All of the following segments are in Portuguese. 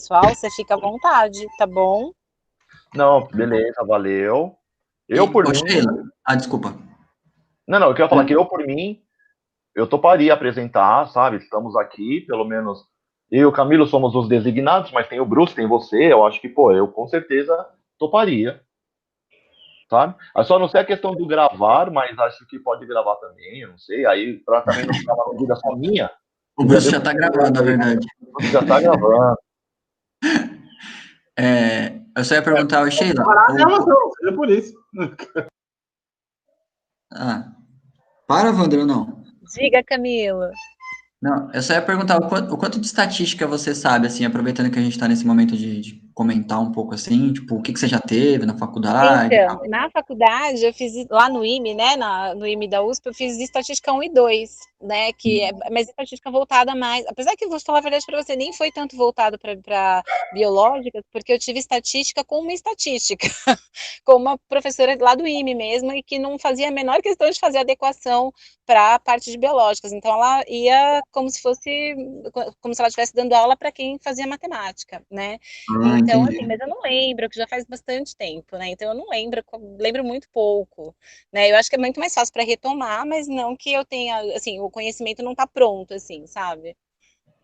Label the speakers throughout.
Speaker 1: pessoal, você fica à vontade, tá bom?
Speaker 2: Não, beleza, valeu. Eu, por
Speaker 3: Ô,
Speaker 2: mim...
Speaker 3: Sheila, desculpa.
Speaker 2: Não, eu queria falar que eu, por mim, eu toparia apresentar, sabe? Estamos aqui, pelo menos eu e o Camilo somos os designados, mas tem o Bruce, tem você, eu acho que, pô, eu com certeza toparia, sabe? Eu só não sei a questão do gravar, mas acho que pode gravar também, eu não sei, aí pra também não ficar uma dúvida só minha,
Speaker 3: O
Speaker 2: eu já
Speaker 3: Bruce
Speaker 2: devo
Speaker 3: já tá gravado, na verdade.
Speaker 2: já tá gravando.
Speaker 3: Eu só ia perguntar, ô, Sheila.
Speaker 4: É por isso.
Speaker 3: Para, Wander, ou não?
Speaker 1: Diga, Camilo.
Speaker 3: Não, eu só ia perguntar o quanto de estatística você sabe, assim, aproveitando que a gente está nesse momento de comentar um pouco assim, tipo, o que você já teve na faculdade e
Speaker 1: Então,
Speaker 3: tal.
Speaker 1: na faculdade, eu fiz lá no IME, né? No IME da USP, eu fiz estatística 1 e 2, né? Que é mais estatística voltada mais. Apesar que, vou falar a verdade para você, nem foi tanto voltado para biológicas, porque eu tive estatística com uma estatística, com uma professora lá do IME mesmo, e que não fazia a menor questão de fazer adequação para a parte de biológicas. Então, ela ia como se fosse, como se ela estivesse dando aula para quem fazia matemática, né? Então,
Speaker 3: Entendi.
Speaker 1: assim, mas eu não lembro, que já faz bastante tempo, né? Então eu não lembro, lembro muito pouco, né? Eu acho que é muito mais fácil para retomar, mas não que eu tenha, assim, o conhecimento não tá pronto, assim, sabe?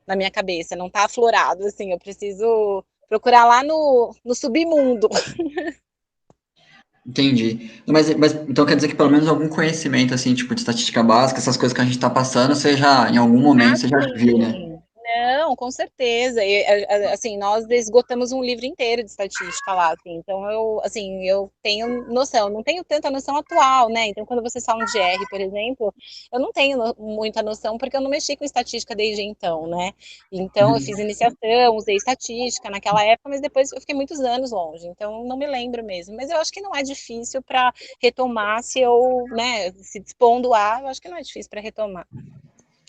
Speaker 1: Na minha cabeça, não tá aflorado, assim, eu preciso procurar lá no submundo.
Speaker 3: Entendi. Mas então quer dizer que pelo menos algum conhecimento, assim, tipo, de estatística básica, essas coisas que a gente tá passando, você já, em algum momento,
Speaker 1: Ah,
Speaker 3: você já viu, né?
Speaker 1: sim. Não, com certeza. Assim, nós esgotamos um livro inteiro de estatística lá, assim. Então eu tenho noção. Não tenho tanta noção atual, né? Então, quando vocês falam de R, por exemplo, eu não tenho muita noção porque eu não mexi com estatística desde então, né? Então, eu fiz iniciação, usei estatística naquela época, mas depois eu fiquei muitos anos longe. Então, não me lembro mesmo. Mas eu acho que não é difícil para retomar se eu, né, se dispondo a, eu acho que não é difícil para retomar.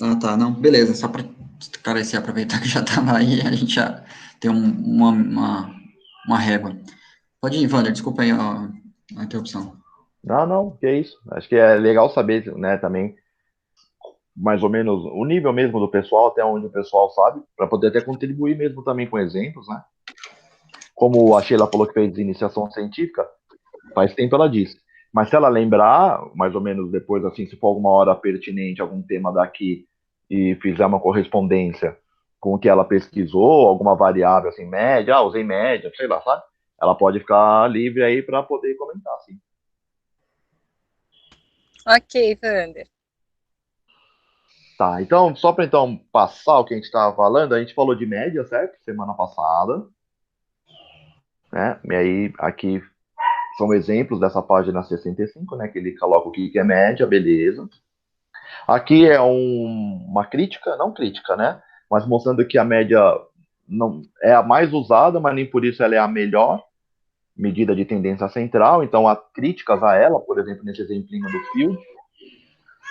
Speaker 3: Ah, tá, não, beleza, só para esclarecer, aproveitar que já tava aí, a gente já tem uma régua. Pode ir, Wander, desculpa aí a interrupção.
Speaker 2: Não, que é isso. Acho que é legal saber, né, também, mais ou menos, o nível mesmo do pessoal, até onde o pessoal sabe, para poder até contribuir mesmo também com exemplos, né? Como a Sheila falou que fez iniciação científica, faz tempo ela disse. Mas se ela lembrar, mais ou menos depois, assim, se for alguma hora pertinente, algum tema daqui, e fizer uma correspondência com o que ela pesquisou, alguma variável, assim, média, usei média, sei lá, sabe? Ela pode ficar livre aí para poder comentar, assim.
Speaker 1: Ok, Wander.
Speaker 2: Tá, então, só para então passar o que a gente estava falando, a gente falou de média, certo? Semana passada, né? E aí, aqui são exemplos dessa página 65, né? Que ele coloca o que é média, beleza. Aqui é uma crítica, não crítica, né? Mas mostrando que a média não é a mais usada, mas nem por isso ela é a melhor medida de tendência central. Então, há críticas a ela, por exemplo, nesse exemplinho do Field,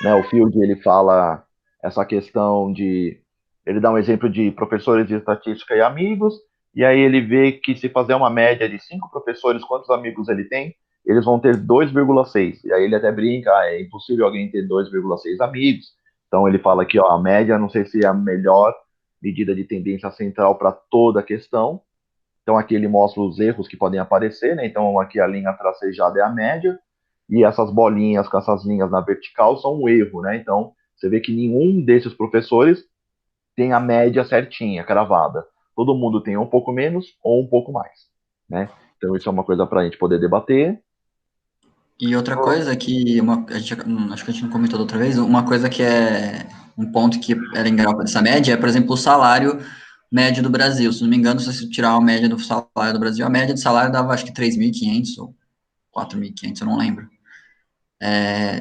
Speaker 2: né? O Field ele fala essa questão de, ele dá um exemplo de professores de estatística e amigos, e aí ele vê que se fazer uma média de 5 professores, quantos amigos ele tem? Eles vão ter 2,6. E aí ele até brinca, é impossível alguém ter 2,6 amigos. Então ele fala que ó, a média, não sei se é a melhor medida de tendência central para toda a questão. Então aqui ele mostra os erros que podem aparecer, né? Então aqui a linha tracejada é a média, e essas bolinhas com essas linhas na vertical são um erro, né? Então você vê que nenhum desses professores tem a média certinha, cravada. Todo mundo tem um pouco menos ou um pouco mais, né? Então isso é uma coisa para a gente poder debater.
Speaker 3: E outra coisa que acho que a gente não comentou da outra vez, uma coisa que é um ponto que é legal dessa média é, por exemplo, o salário médio do Brasil. Se não me engano, se você tirar a média do salário do Brasil, a média de salário dava acho que 3.500 ou 4.500, eu não lembro.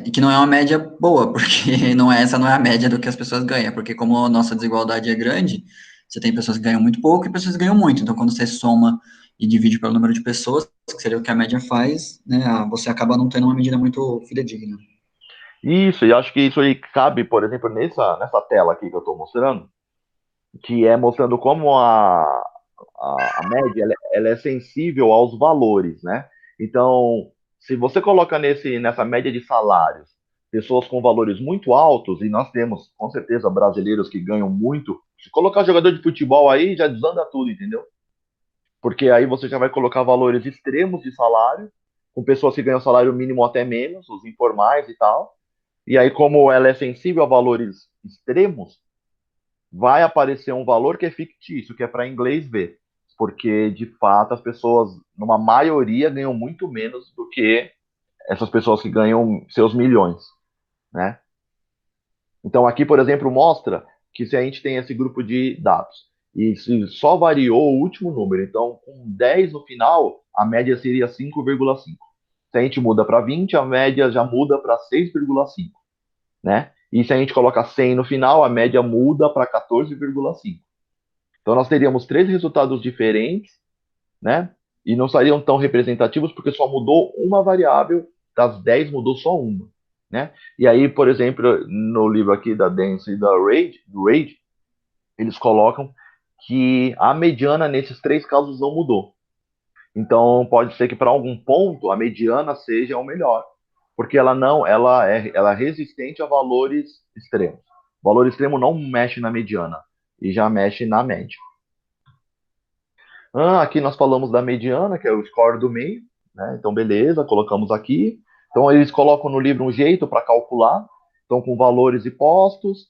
Speaker 3: E que não é uma média boa, porque essa não é a média do que as pessoas ganham, porque como a nossa desigualdade é grande, você tem pessoas que ganham muito pouco e pessoas que ganham muito. Então, quando você soma e divide pelo número de pessoas, que seria o que a média faz, né, você acaba não tendo uma medida muito fidedigna.
Speaker 2: Isso, e acho que isso aí cabe, por exemplo, nessa tela aqui que eu estou mostrando, que é mostrando como a média ela é sensível aos valores, né? Então, se você coloca nessa média de salários pessoas com valores muito altos, e nós temos, com certeza, brasileiros que ganham muito, se colocar jogador de futebol aí, já desanda tudo, entendeu? porque aí você já vai colocar valores extremos de salário, com pessoas que ganham salário mínimo até menos, os informais e tal. E aí, como ela é sensível a valores extremos, vai aparecer um valor que é fictício, que é para inglês ver. Porque, de fato, as pessoas, numa maioria, ganham muito menos do que essas pessoas que ganham seus milhões, né? Então, aqui, por exemplo, mostra que se a gente tem esse grupo de dados e se só variou o último número, então, com 10 no final, a média seria 5,5. Se a gente muda para 20, a média já muda para 6,5, né? E se a gente coloca 100 no final, a média muda para 14,5. Então, nós teríamos três resultados diferentes, né? E não seriam tão representativos porque só mudou uma variável, das 10 mudou só uma, né? E aí, por exemplo, no livro aqui da Dance e da Rage, eles colocam que a mediana nesses três casos não mudou. Então, pode ser que para algum ponto a mediana seja o melhor, porque ela é resistente a valores extremos. O valor extremo não mexe na mediana e já mexe na média. Aqui nós falamos da mediana, que é o score do meio, né? Então, beleza, colocamos aqui. Então, eles colocam no livro um jeito para calcular, então, com valores e postos.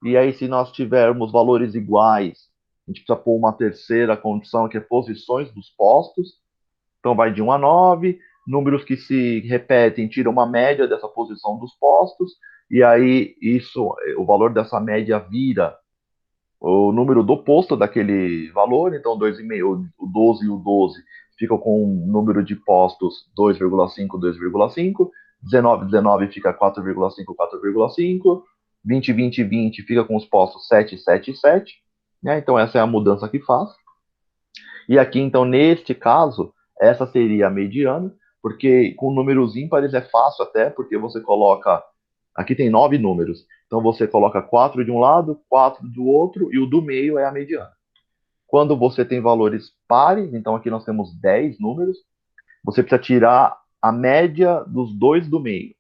Speaker 2: E aí, se nós tivermos valores iguais, a gente precisa pôr uma terceira condição, que é posições dos postos. Então, vai de 1 a 9. Números que se repetem, tira uma média dessa posição dos postos. E aí, o valor dessa média vira o número do posto daquele valor, então 2,5, o 12 e o 12 ficam com um número de postos 2,5, 2,5, 19, 19 fica 4,5, 4,5, 20, 20, 20 fica com os postos 7, 7, 7, né? Então essa é a mudança que faz. E aqui, então, neste caso, essa seria a mediana, porque com números ímpares é fácil até, porque você coloca. Aqui tem 9 números. Então você coloca 4 de um lado, 4 do outro, e o do meio é a mediana. Quando você tem valores pares, então aqui nós temos 10 números, você precisa tirar a média dos dois do meio,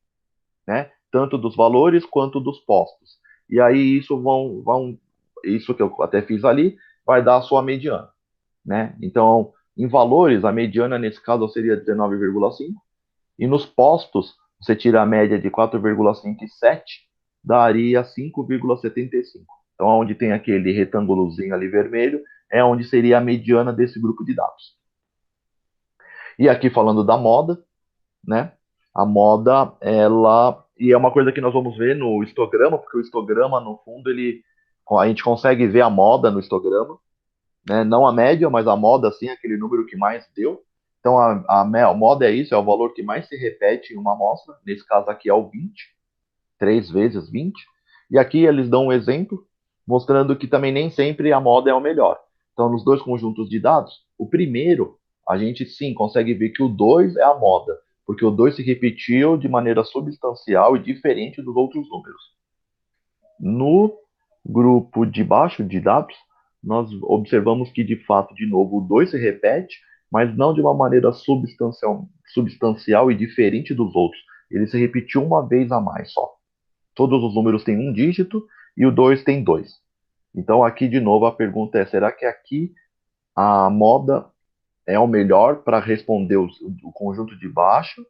Speaker 2: né? Tanto dos valores quanto dos postos. E aí isso que eu até fiz ali, vai dar a sua mediana, né? Então, em valores, a mediana nesse caso seria 19,5, e nos postos, você tira a média de 4,5 e 7, daria 5,75. Então, onde tem aquele retângulozinho ali vermelho, é onde seria a mediana desse grupo de dados. E aqui falando da moda, né? A moda, e é uma coisa que nós vamos ver no histograma, porque o histograma, no fundo, a gente consegue ver a moda no histograma, né? Não a média, mas a moda, assim, aquele número que mais deu. Então, a moda é isso, é o valor que mais se repete em uma amostra. Nesse caso aqui é o 20, 3 vezes 20. E aqui eles dão um exemplo, mostrando que também nem sempre a moda é o melhor. Então, nos dois conjuntos de dados, o primeiro, a gente sim consegue ver que o 2 é a moda, porque o 2 se repetiu de maneira substancial e diferente dos outros números. No grupo de baixo de dados, nós observamos que, de fato, de novo, o 2 se repete, mas não de uma maneira substancial e diferente dos outros. Ele se repetiu uma vez a mais só. Todos os números têm um dígito e o 2 tem 2. Então, aqui, de novo, a pergunta é: será que aqui a moda é o melhor para responder o conjunto de baixo,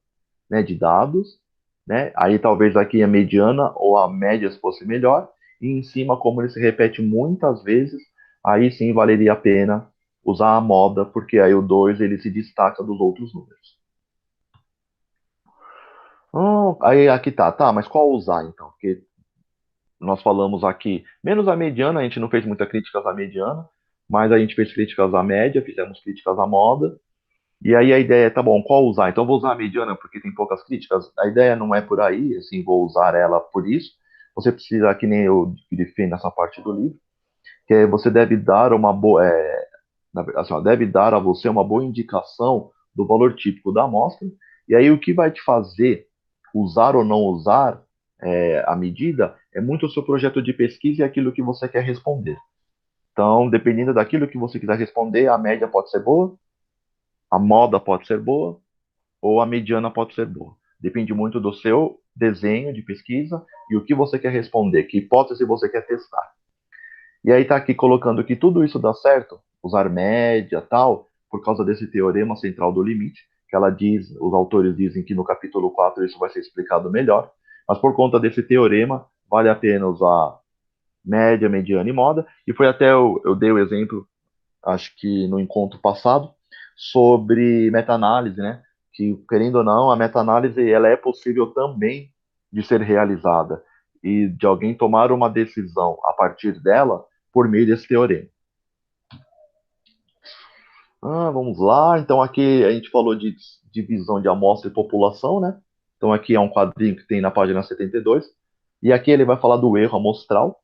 Speaker 2: né, de dados, né? Aí talvez aqui a mediana ou a média fosse melhor, e em cima, como ele se repete muitas vezes, aí sim valeria a pena usar a moda, porque aí o 2 ele se destaca dos outros números. Aí aqui tá, mas qual usar então? Porque nós falamos aqui, menos a mediana, a gente não fez muitas críticas à mediana, mas a gente fez críticas à média, fizemos críticas à moda. E aí a ideia é, tá bom, qual usar? Então eu vou usar a mediana porque tem poucas críticas. A ideia não é por aí, assim, vou usar ela por isso. Você precisa, que nem eu defino nessa parte do livro, que é, você deve dar uma boa, assim, ó, deve dar a você uma boa indicação do valor típico da amostra. E aí o que vai te fazer usar ou não usar a medida é muito o seu projeto de pesquisa e aquilo que você quer responder. Então, dependendo daquilo que você quiser responder, a média pode ser boa, a moda pode ser boa, ou a mediana pode ser boa. Depende muito do seu desenho de pesquisa e o que você quer responder, que hipótese você quer testar. E aí está aqui colocando que tudo isso dá certo, usar média tal, por causa desse teorema central do limite, que ela diz, os autores dizem que no capítulo 4 isso vai ser explicado melhor, mas por conta desse teorema, vale a pena usar média, mediana e moda, e foi até eu dei o exemplo, acho que no encontro passado, sobre meta-análise, né? Que, querendo ou não, a meta-análise ela é possível também de ser realizada e de alguém tomar uma decisão a partir dela por meio desse teorema. Vamos lá. Então, aqui a gente falou de divisão de amostra e população, né? Então, aqui é um quadrinho que tem na página 72. E aqui ele vai falar do erro amostral.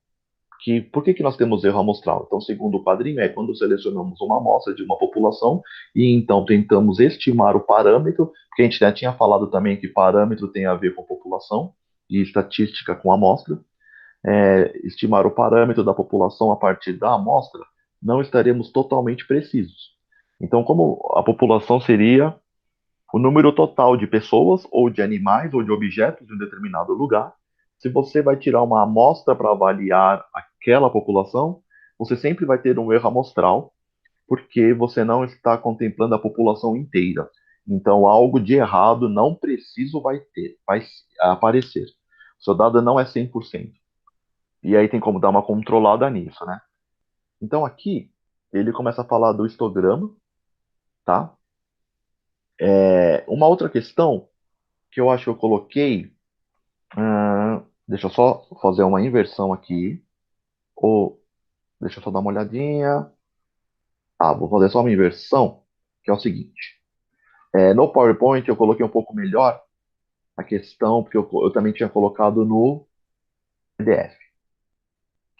Speaker 2: Por que nós temos erro amostral? Então, segundo o quadrinho, é quando selecionamos uma amostra de uma população e então tentamos estimar o parâmetro, porque a gente já tinha falado também que parâmetro tem a ver com população e estatística com amostra. Estimar o parâmetro da população a partir da amostra, não estaremos totalmente precisos. Então, como a população seria o número total de pessoas, ou de animais, ou de objetos em um determinado lugar, se você vai tirar uma amostra para avaliar aquela população, você sempre vai ter um erro amostral, porque você não está contemplando a população inteira. Então, algo de errado não preciso vai aparecer. O seu dado não é 100%. E aí tem como dar uma controlada nisso, né? Então aqui ele começa a falar do histograma, tá? Uma outra questão que eu acho que eu coloquei, deixa eu só fazer uma inversão aqui, ou deixa eu só dar uma olhadinha. Vou fazer só uma inversão, que é o seguinte. No PowerPoint eu coloquei um pouco melhor a questão, porque eu também tinha colocado no PDF.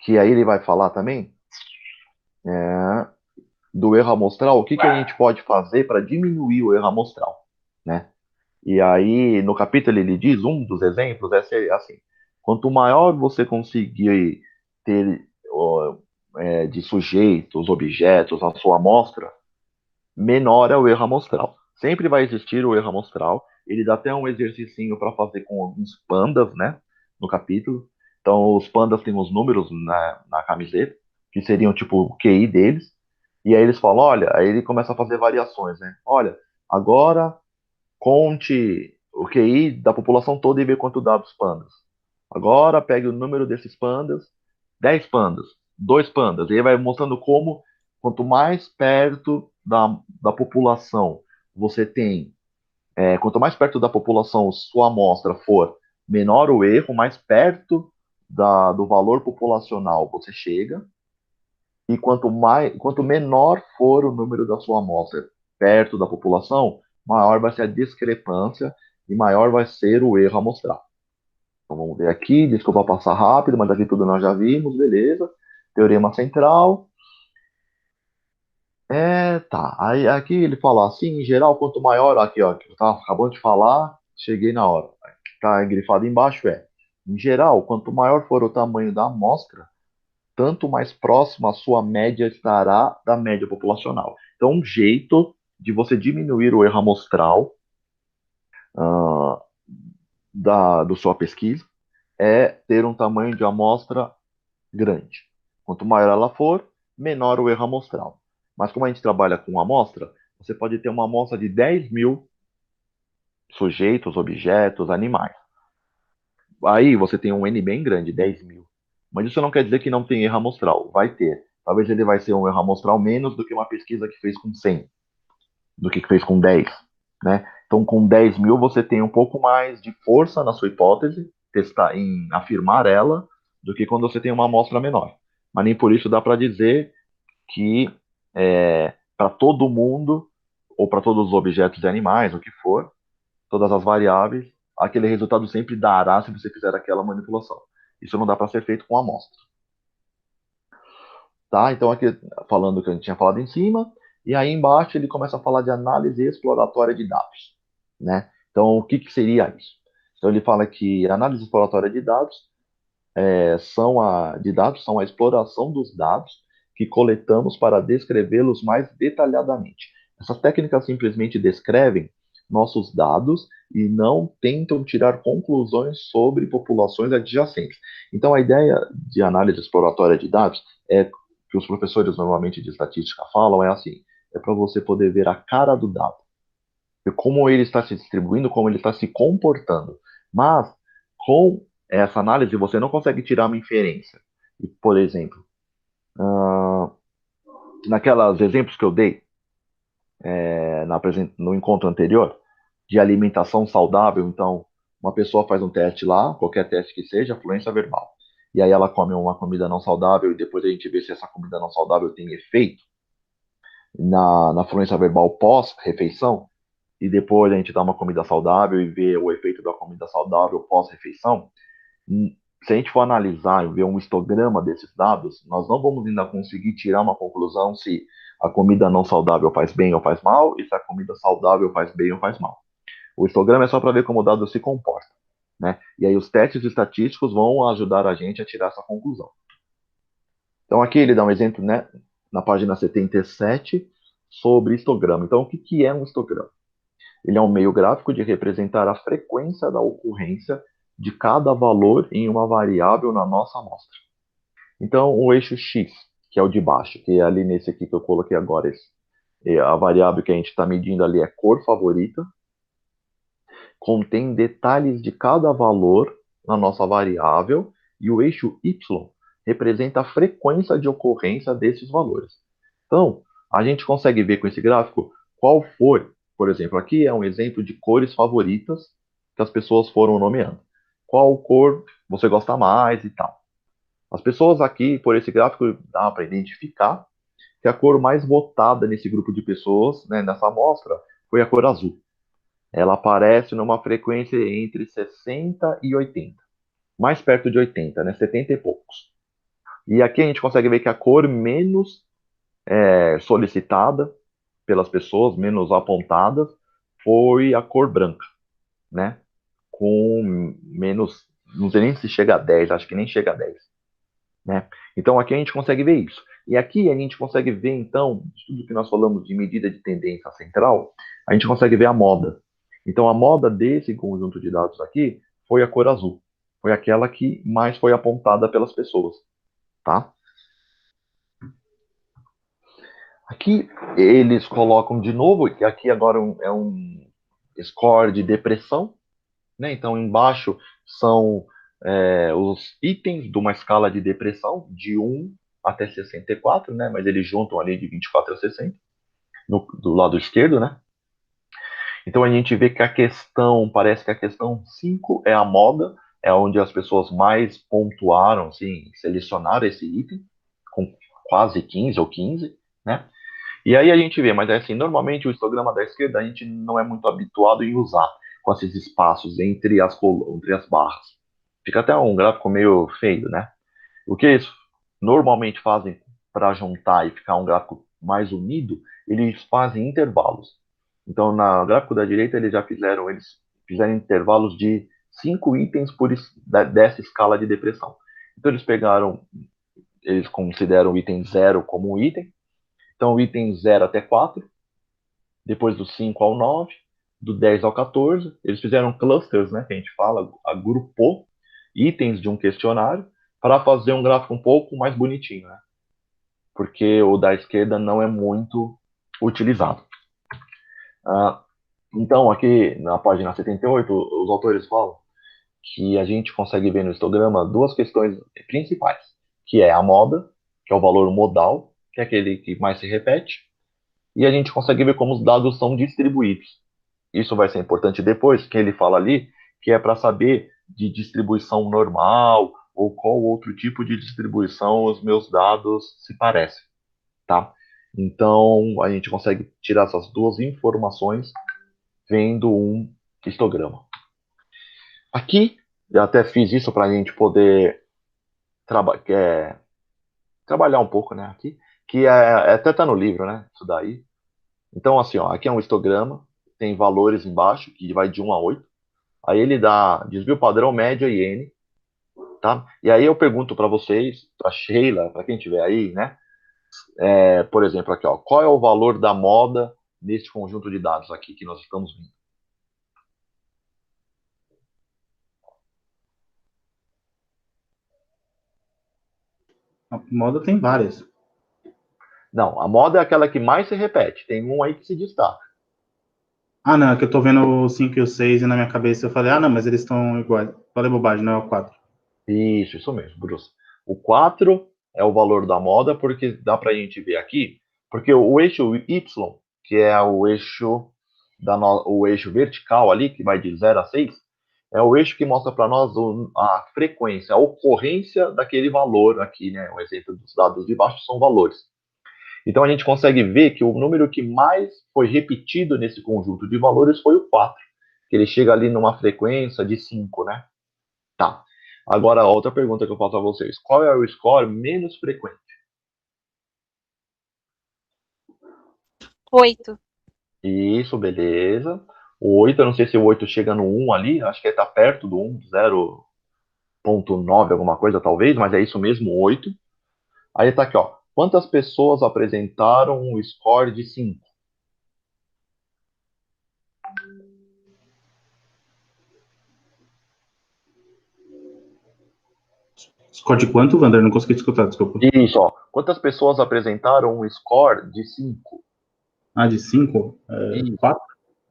Speaker 2: Que aí ele vai falar também do erro amostral, o que a gente pode fazer para diminuir o erro amostral, né? E aí, no capítulo, ele diz, um dos exemplos é ser assim, quanto maior você conseguir ter de sujeitos, objetos na sua amostra, menor é o erro amostral. Sempre vai existir o erro amostral. Ele dá até um exercício para fazer com alguns pandas, né, no capítulo. Então, os pandas têm os números na camiseta, que seriam tipo o QI deles. E aí eles falam, olha, aí ele começa a fazer variações, né? Olha, agora conte o QI da população toda e vê quanto dá dos pandas. Agora pegue o número desses pandas, 10 pandas, 2 pandas. E aí vai mostrando como, quanto mais perto da população você tem, quanto mais perto da população sua amostra for, menor o erro, mais perto do valor populacional você chega. E quanto menor for o número da sua amostra perto da população, maior vai ser a discrepância e maior vai ser o erro amostral. Então vamos ver aqui, desculpa passar rápido, mas aqui tudo nós já vimos, beleza. Teorema central. Tá. Aí aqui ele fala assim, em geral, quanto maior, aqui ó, que eu tava acabando de falar, cheguei na hora. Tá grifado embaixo, em geral, quanto maior for o tamanho da amostra, tanto mais próximo a sua média estará da média populacional. Então, um jeito de você diminuir o erro amostral ah, do sua pesquisa é ter um tamanho de amostra grande. Quanto maior ela for, menor o erro amostral. Mas como a gente trabalha com amostra, você pode ter uma amostra de 10.000 sujeitos, objetos, animais. Aí você tem um N bem grande, 10.000. Mas isso não quer dizer que não tem erro amostral. Vai ter. Talvez ele vai ser um erro amostral menos do que uma pesquisa que fez com 100, do que fez com 10, né? Então, com 10.000, você tem um pouco mais de força na sua hipótese, testar em afirmar ela, do que quando você tem uma amostra menor. Mas nem por isso dá para dizer que para todo mundo, ou para todos os objetos e animais, o que for, todas as variáveis, aquele resultado sempre dará se você fizer aquela manipulação. Isso não dá para ser feito com amostra. Tá? Então, aqui falando o que a gente tinha falado em cima, e aí embaixo ele começa a falar de análise exploratória de dados. Né? Então, o que seria isso? Então, ele fala que a análise exploratória de dados são a exploração dos dados que coletamos para descrevê-los mais detalhadamente. Essas técnicas simplesmente descrevem nossos dados e não tentam tirar conclusões sobre populações adjacentes. Então, a ideia de análise exploratória de dados é que os professores normalmente de estatística falam é assim: é para você poder ver a cara do dado, ver como ele está se distribuindo, como ele está se comportando. Mas com essa análise você não consegue tirar uma inferência. E, por exemplo, naquelas exemplos que eu dei no encontro anterior, de alimentação saudável, então uma pessoa faz um teste lá, qualquer teste que seja, fluência verbal. E aí ela come uma comida não saudável e depois a gente vê se essa comida não saudável tem efeito na fluência verbal pós-refeição, e depois a gente dá uma comida saudável e vê o efeito da comida saudável pós-refeição. Se a gente for analisar e ver um histograma desses dados, nós não vamos ainda conseguir tirar uma conclusão se a comida não saudável faz bem ou faz mal, e se a comida saudável faz bem ou faz mal. O histograma é só para ver como o dado se comporta, né? E aí os testes estatísticos vão ajudar a gente a tirar essa conclusão. Então aqui ele dá um exemplo, né, na página 77, sobre histograma. Então o que é um histograma? Ele é um meio gráfico de representar a frequência da ocorrência de cada valor em uma variável na nossa amostra. Então, o eixo X, que é o de baixo, que é ali nesse aqui que eu coloquei agora, a variável que a gente está medindo ali é cor favorita, contém detalhes de cada valor na nossa variável, e o eixo Y representa a frequência de ocorrência desses valores. Então, a gente consegue ver com esse gráfico qual foi, por exemplo, aqui é um exemplo de cores favoritas que as pessoas foram nomeando. Qual cor você gosta mais e tal. As pessoas aqui, por esse gráfico, dá para identificar que a cor mais votada nesse grupo de pessoas, né, nessa amostra, foi a cor azul. Ela aparece numa frequência entre 60 e 80. Mais perto de 80, né? 70 e poucos. E aqui a gente consegue ver que a cor menos solicitada pelas pessoas, menos apontadas, foi a cor branca, né? Com menos, não sei nem se chega a 10, acho que nem chega a 10, né? Então aqui a gente consegue ver isso. E aqui a gente consegue ver, então, tudo que nós falamos de medida de tendência central, a gente consegue ver a moda. Então a moda desse conjunto de dados aqui foi a cor azul. Foi aquela que mais foi apontada pelas pessoas, tá? Aqui eles colocam de novo, que aqui agora é um score de depressão, né? Então embaixo são os itens de uma escala de depressão de 1 até 64, né? Mas eles juntam ali de 24 a 60, do lado esquerdo, né? Então a gente vê que parece que a questão 5 é a moda, é onde as pessoas mais pontuaram, assim, selecionaram esse item, com quase 15 ou 15, né? E aí a gente vê, mas é assim, normalmente o histograma da esquerda a gente não é muito habituado em usar, com esses espaços entre as barras. Fica até um gráfico meio feio, né? O que eles normalmente fazem para juntar e ficar um gráfico mais unido, eles fazem intervalos. Então, no gráfico da direita, eles fizeram intervalos de 5 itens dessa escala de depressão. Então, eles consideram o item 0 como um item. Então, o item 0 até 4, depois do 5 ao 9, do 10 ao 14. Eles fizeram clusters, né, que a gente fala, agrupou itens de um questionário para fazer um gráfico um pouco mais bonitinho, né? Porque o da esquerda não é muito utilizado. Então, aqui na página 78, os autores falam que a gente consegue ver no histograma duas questões principais, que é a moda, que é o valor modal, que é aquele que mais se repete, e a gente consegue ver como os dados são distribuídos. Isso vai ser importante depois, que ele fala ali, que é para saber de distribuição normal ou qual outro tipo de distribuição os meus dados se parecem, tá? Então, a gente consegue tirar essas duas informações vendo um histograma. Aqui, eu até fiz isso para a gente poder trabalhar um pouco, né? Aqui, que até tá no livro, né? Isso daí. Então, assim, ó, aqui é um histograma, tem valores embaixo, que vai de 1 a 8. Aí ele dá desvio padrão, média e N, tá? E aí eu pergunto para vocês, para Sheila, para quem tiver aí, né? Por exemplo, aqui, ó, qual é o valor da moda nesse conjunto de dados aqui que nós estamos vendo?
Speaker 4: A moda tem várias.
Speaker 2: Não, a moda é aquela que mais se repete. Tem um aí que se destaca.
Speaker 4: Ah, não, é que eu tô vendo o 5 e o 6 e na minha cabeça eu falei, ah, não, mas eles estão iguais. Falei bobagem, não é o 4.
Speaker 2: Isso mesmo, Bruce. O 4 é o valor da moda, porque dá pra gente ver aqui, porque o eixo Y, que é o eixo, o eixo vertical ali, que vai de 0 a 6, é o eixo que mostra para nós a frequência, a ocorrência daquele valor aqui, né? O exemplo dos dados de baixo são valores. Então a gente consegue ver que o número que mais foi repetido nesse conjunto de valores foi o 4, que ele chega ali numa frequência de 5, né? Tá. Agora, outra pergunta que eu faço a vocês. Qual é o score menos frequente?
Speaker 1: 8.
Speaker 2: Isso, beleza. O 8, eu não sei se o 8 chega no 1 ali, acho que ele tá perto do 1, 0,9, alguma coisa talvez, mas é isso mesmo, 8. Aí tá aqui, ó. Quantas pessoas apresentaram um score de 5?
Speaker 4: Score de quanto, Wander? Não consegui te escutar, desculpa.
Speaker 2: Isso, ó. Quantas pessoas apresentaram um score de 5?
Speaker 4: Ah, de 5?
Speaker 2: Isso.
Speaker 4: 4?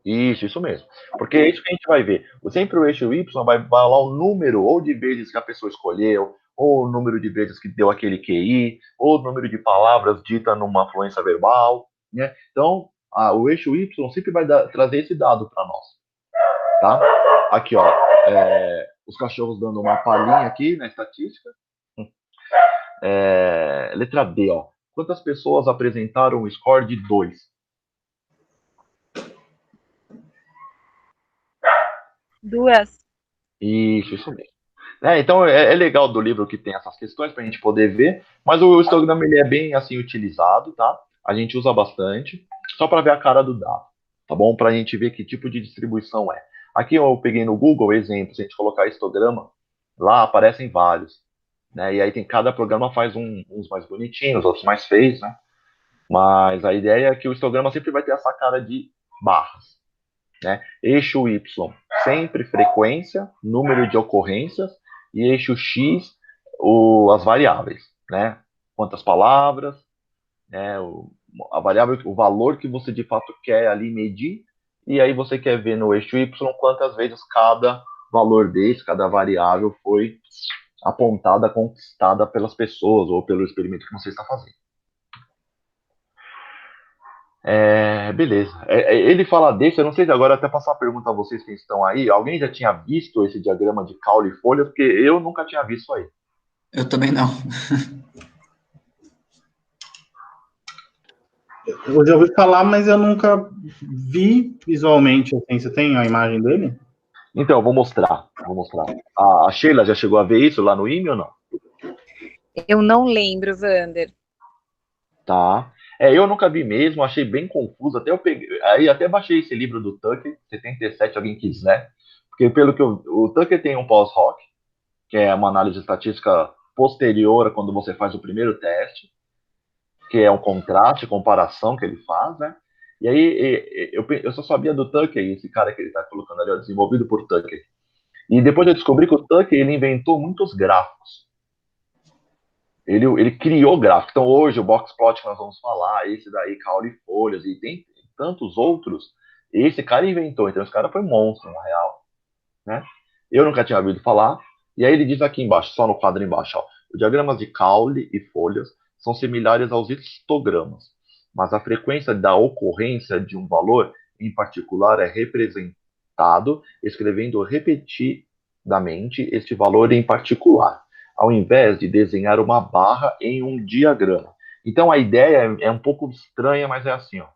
Speaker 2: Isso mesmo. Porque é isso que a gente vai ver. Sempre o eixo Y vai falar o número ou de vezes que a pessoa escolheu, ou o número de vezes que deu aquele QI, ou o número de palavras dita numa fluência verbal, né? Então, o eixo Y sempre vai trazer esse dado para nós, tá? Aqui, ó, os cachorros dando uma palhinha aqui na estatística. Letra D, ó. Quantas pessoas apresentaram um score de 2?
Speaker 1: Duas.
Speaker 2: Isso mesmo. Então é legal do livro que tem essas questões para a gente poder ver, mas o histograma ele é bem assim utilizado, tá? A gente usa bastante, só para ver a cara do dado, tá bom? Para a gente ver que tipo de distribuição é. Aqui eu peguei no Google exemplo, se a gente colocar histograma, lá aparecem vários, né? E aí tem cada programa faz uns mais bonitinhos, outros mais feios, né? Mas a ideia é que o histograma sempre vai ter essa cara de barras, né? Eixo Y, sempre frequência, número de ocorrências, e eixo X, as variáveis, né? Quantas palavras, né? A variável, o valor que você de fato quer ali medir, e aí você quer ver no eixo Y quantas vezes cada valor desse, cada variável foi apontada, conquistada pelas pessoas ou pelo experimento que você está fazendo. Beleza. Ele fala desse, eu não sei se agora até passar a pergunta a vocês que estão aí. Alguém já tinha visto esse diagrama de caule e folha? Porque eu nunca tinha visto isso aí.
Speaker 3: Eu também não.
Speaker 4: Eu já ouvi falar, mas eu nunca vi visualmente, assim. Você tem a imagem dele?
Speaker 2: Então, eu vou mostrar. A Sheila já chegou a ver isso lá no IME ou não?
Speaker 1: Eu não lembro, Wander.
Speaker 2: Tá. Eu nunca vi mesmo, achei bem confuso. Até eu peguei, aí até baixei esse livro do Tucker, 77, alguém quiser. Porque pelo que o Tucker tem um pós-hoc, que é uma análise estatística posterior a quando você faz o primeiro teste, que é um contraste, comparação que ele faz, né? E aí eu só sabia do Tucker, esse cara que ele está colocando ali, ó, desenvolvido por Tucker. E depois eu descobri que o Tucker ele inventou muitos gráficos. Ele criou gráficos. Então hoje o boxplot que nós vamos falar, esse daí, caule e folhas, e tem tantos outros. Esse cara inventou, então esse cara foi monstro, na real, né? Eu nunca tinha ouvido falar. E aí ele diz aqui embaixo, só no quadro embaixo, ó, os diagramas de caule e folhas são similares aos histogramas, mas a frequência da ocorrência de um valor em particular é representado escrevendo repetidamente este valor em particular, ao invés de desenhar uma barra em um diagrama. Então a ideia é um pouco estranha, mas é assim, ó.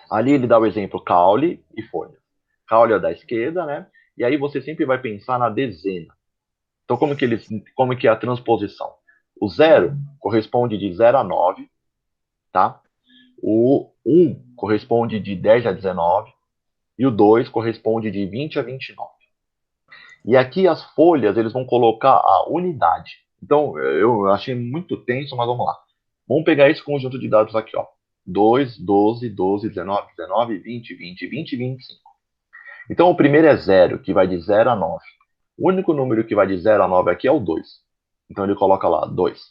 Speaker 2: Ali ele dá o exemplo caule e folha. Caule é da esquerda, né? E aí você sempre vai pensar na dezena. Então, como que é a transposição? O 0 corresponde de 0 a 9, tá? O 1 corresponde de 10 a 19 e o 2 corresponde de 20 a 29. E aqui as folhas, eles vão colocar a unidade. Então, eu achei muito tenso, mas vamos lá. Vamos pegar esse conjunto de dados aqui, ó. 2, 12, 12, 19, 19, 20, 20, 20, 25. Então, o primeiro é 0, que vai de 0 a 9. O único número que vai de 0 a 9 aqui é o 2. Então, ele coloca lá 2.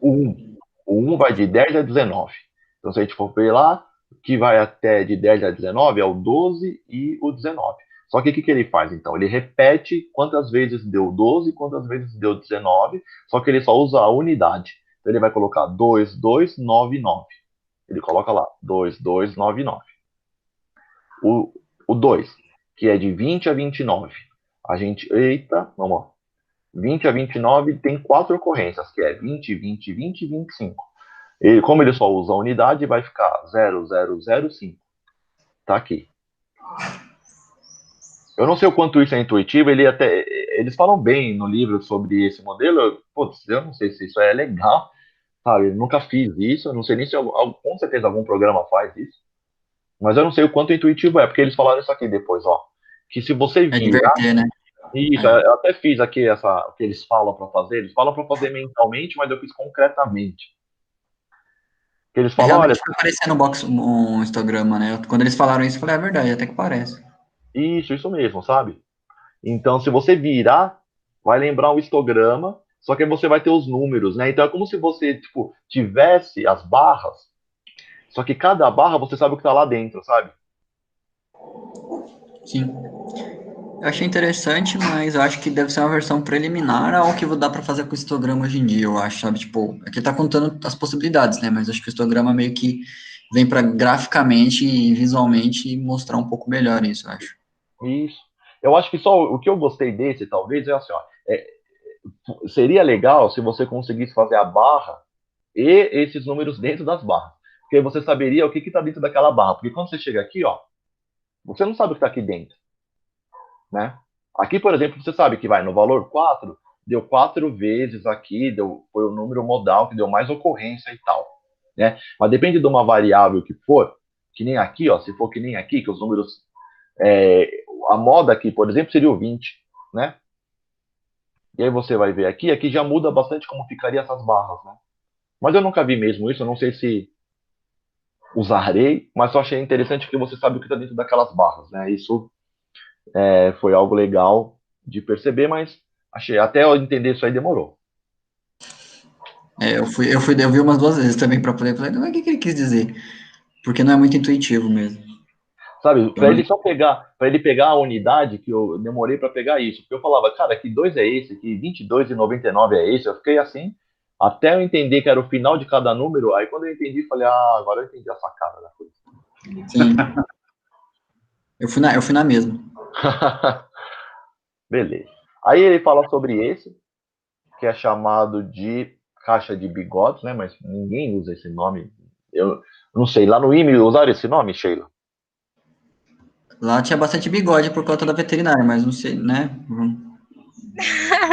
Speaker 2: O 1 O 1 vai de 10 a 19. Então, se a gente for ver lá, o que vai até de 10 a 19 é o 12 e o 19. Só que o que ele faz, então? Ele repete quantas vezes deu 12 e quantas vezes deu 19, só que ele só usa a unidade. Então, ele vai colocar 2299. Ele coloca lá, 2299. O 2, que é de 20 a 29. A gente, eita, vamos lá. 20 a 29 tem 4 ocorrências, que é 20, 20, 20 e 25. Ele, como ele só usa a unidade, vai ficar 0005. Tá aqui. Eu não sei o quanto isso é intuitivo, eles falam bem no livro sobre esse modelo. Putz, eu não sei se isso é legal, sabe? Eu nunca fiz isso, eu não sei nem se com certeza algum programa faz isso. Mas eu não sei o quanto intuitivo é, porque eles falaram isso aqui depois, ó. Que se você
Speaker 3: É
Speaker 2: virar.
Speaker 3: diverter, né?
Speaker 2: Isso, eu até fiz aqui o que eles falam para fazer. Eles falam para fazer mentalmente, mas eu fiz concretamente. Que eles falam, olha,
Speaker 3: Realmente fica parecendo um histograma, né? Quando eles falaram isso, eu falei, é verdade, até que parece.
Speaker 2: isso mesmo, sabe? Então, se você virar, vai lembrar um histograma, só que aí você vai ter os números, né? Então é como se você, tipo, tivesse as barras, só que cada barra você sabe o que tá lá dentro, sabe?
Speaker 3: Sim. Eu achei interessante, mas eu acho que deve ser uma versão preliminar ao que dá para fazer com o histograma hoje em dia, eu acho, sabe? Tipo, aqui tá contando as possibilidades, né? Mas acho que o histograma meio que vem para graficamente e visualmente mostrar um pouco melhor isso, eu acho.
Speaker 2: Isso. Eu acho que só o que eu gostei desse, talvez, é assim, ó. Seria legal se você conseguisse fazer a barra e esses números dentro das barras. Porque aí você saberia o que está dentro daquela barra. Porque quando você chega aqui, ó, você não sabe o que está aqui dentro, né? Aqui, por exemplo, você sabe que vai no valor 4, deu 4 vezes aqui, foi o número modal que deu mais ocorrência e tal, né? Mas depende de uma variável que for, que nem aqui, ó, se for que nem aqui, que os números, a moda aqui, por exemplo, seria o 20, né? E aí você vai ver aqui já muda bastante como ficaria essas barras, né? Mas eu nunca vi mesmo isso, eu não sei se usarei, mas só achei interessante que você sabe o que está dentro daquelas barras, né? Isso foi algo legal de perceber, mas achei até eu entender isso aí demorou.
Speaker 3: Eu vi umas 2 vezes também para poder falar, mas o que que ele quis dizer? Porque não é muito intuitivo mesmo.
Speaker 2: Sabe,
Speaker 3: Eu não-
Speaker 2: para ele pegar a unidade que eu demorei para pegar isso, porque eu falava, cara, que 2 é esse, que 22,99 é esse, eu fiquei assim, até eu entender que era o final de cada número, aí quando eu entendi, falei, agora eu entendi a sacada da coisa.
Speaker 3: Sim. Eu fui na mesma.
Speaker 2: Beleza. Aí ele fala sobre esse, que é chamado de caixa de bigodes, né? Mas ninguém usa esse nome. Eu não sei, lá no IME usaram esse nome, Sheila?
Speaker 3: Lá tinha bastante bigode por conta da veterinária, mas não sei, né?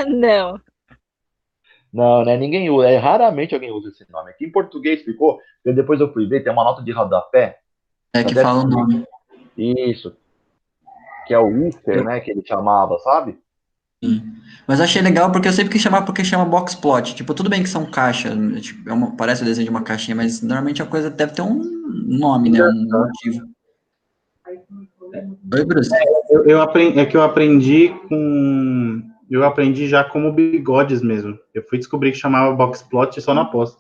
Speaker 1: Não.
Speaker 2: Não, né? Ninguém usa. Raramente alguém usa esse nome. Aqui em português ficou, porque depois eu fui ver, tem uma nota de rodapé.
Speaker 3: É que
Speaker 2: Até
Speaker 3: fala o nome.
Speaker 2: isso, que é o Whisker,
Speaker 3: Eu-
Speaker 2: né? Que ele chamava, sabe?
Speaker 3: sim. Mas eu achei legal porque eu sempre quis chamar porque chama box plot. Tipo, tudo bem que são caixas, tipo, parece o desenho de uma caixinha, mas normalmente a coisa deve ter um nome, né? Um motivo. Oi, Bruce.
Speaker 4: É que eu aprendi com. Eu aprendi já como bigodes mesmo. Eu fui descobrir que chamava boxplot só na pós.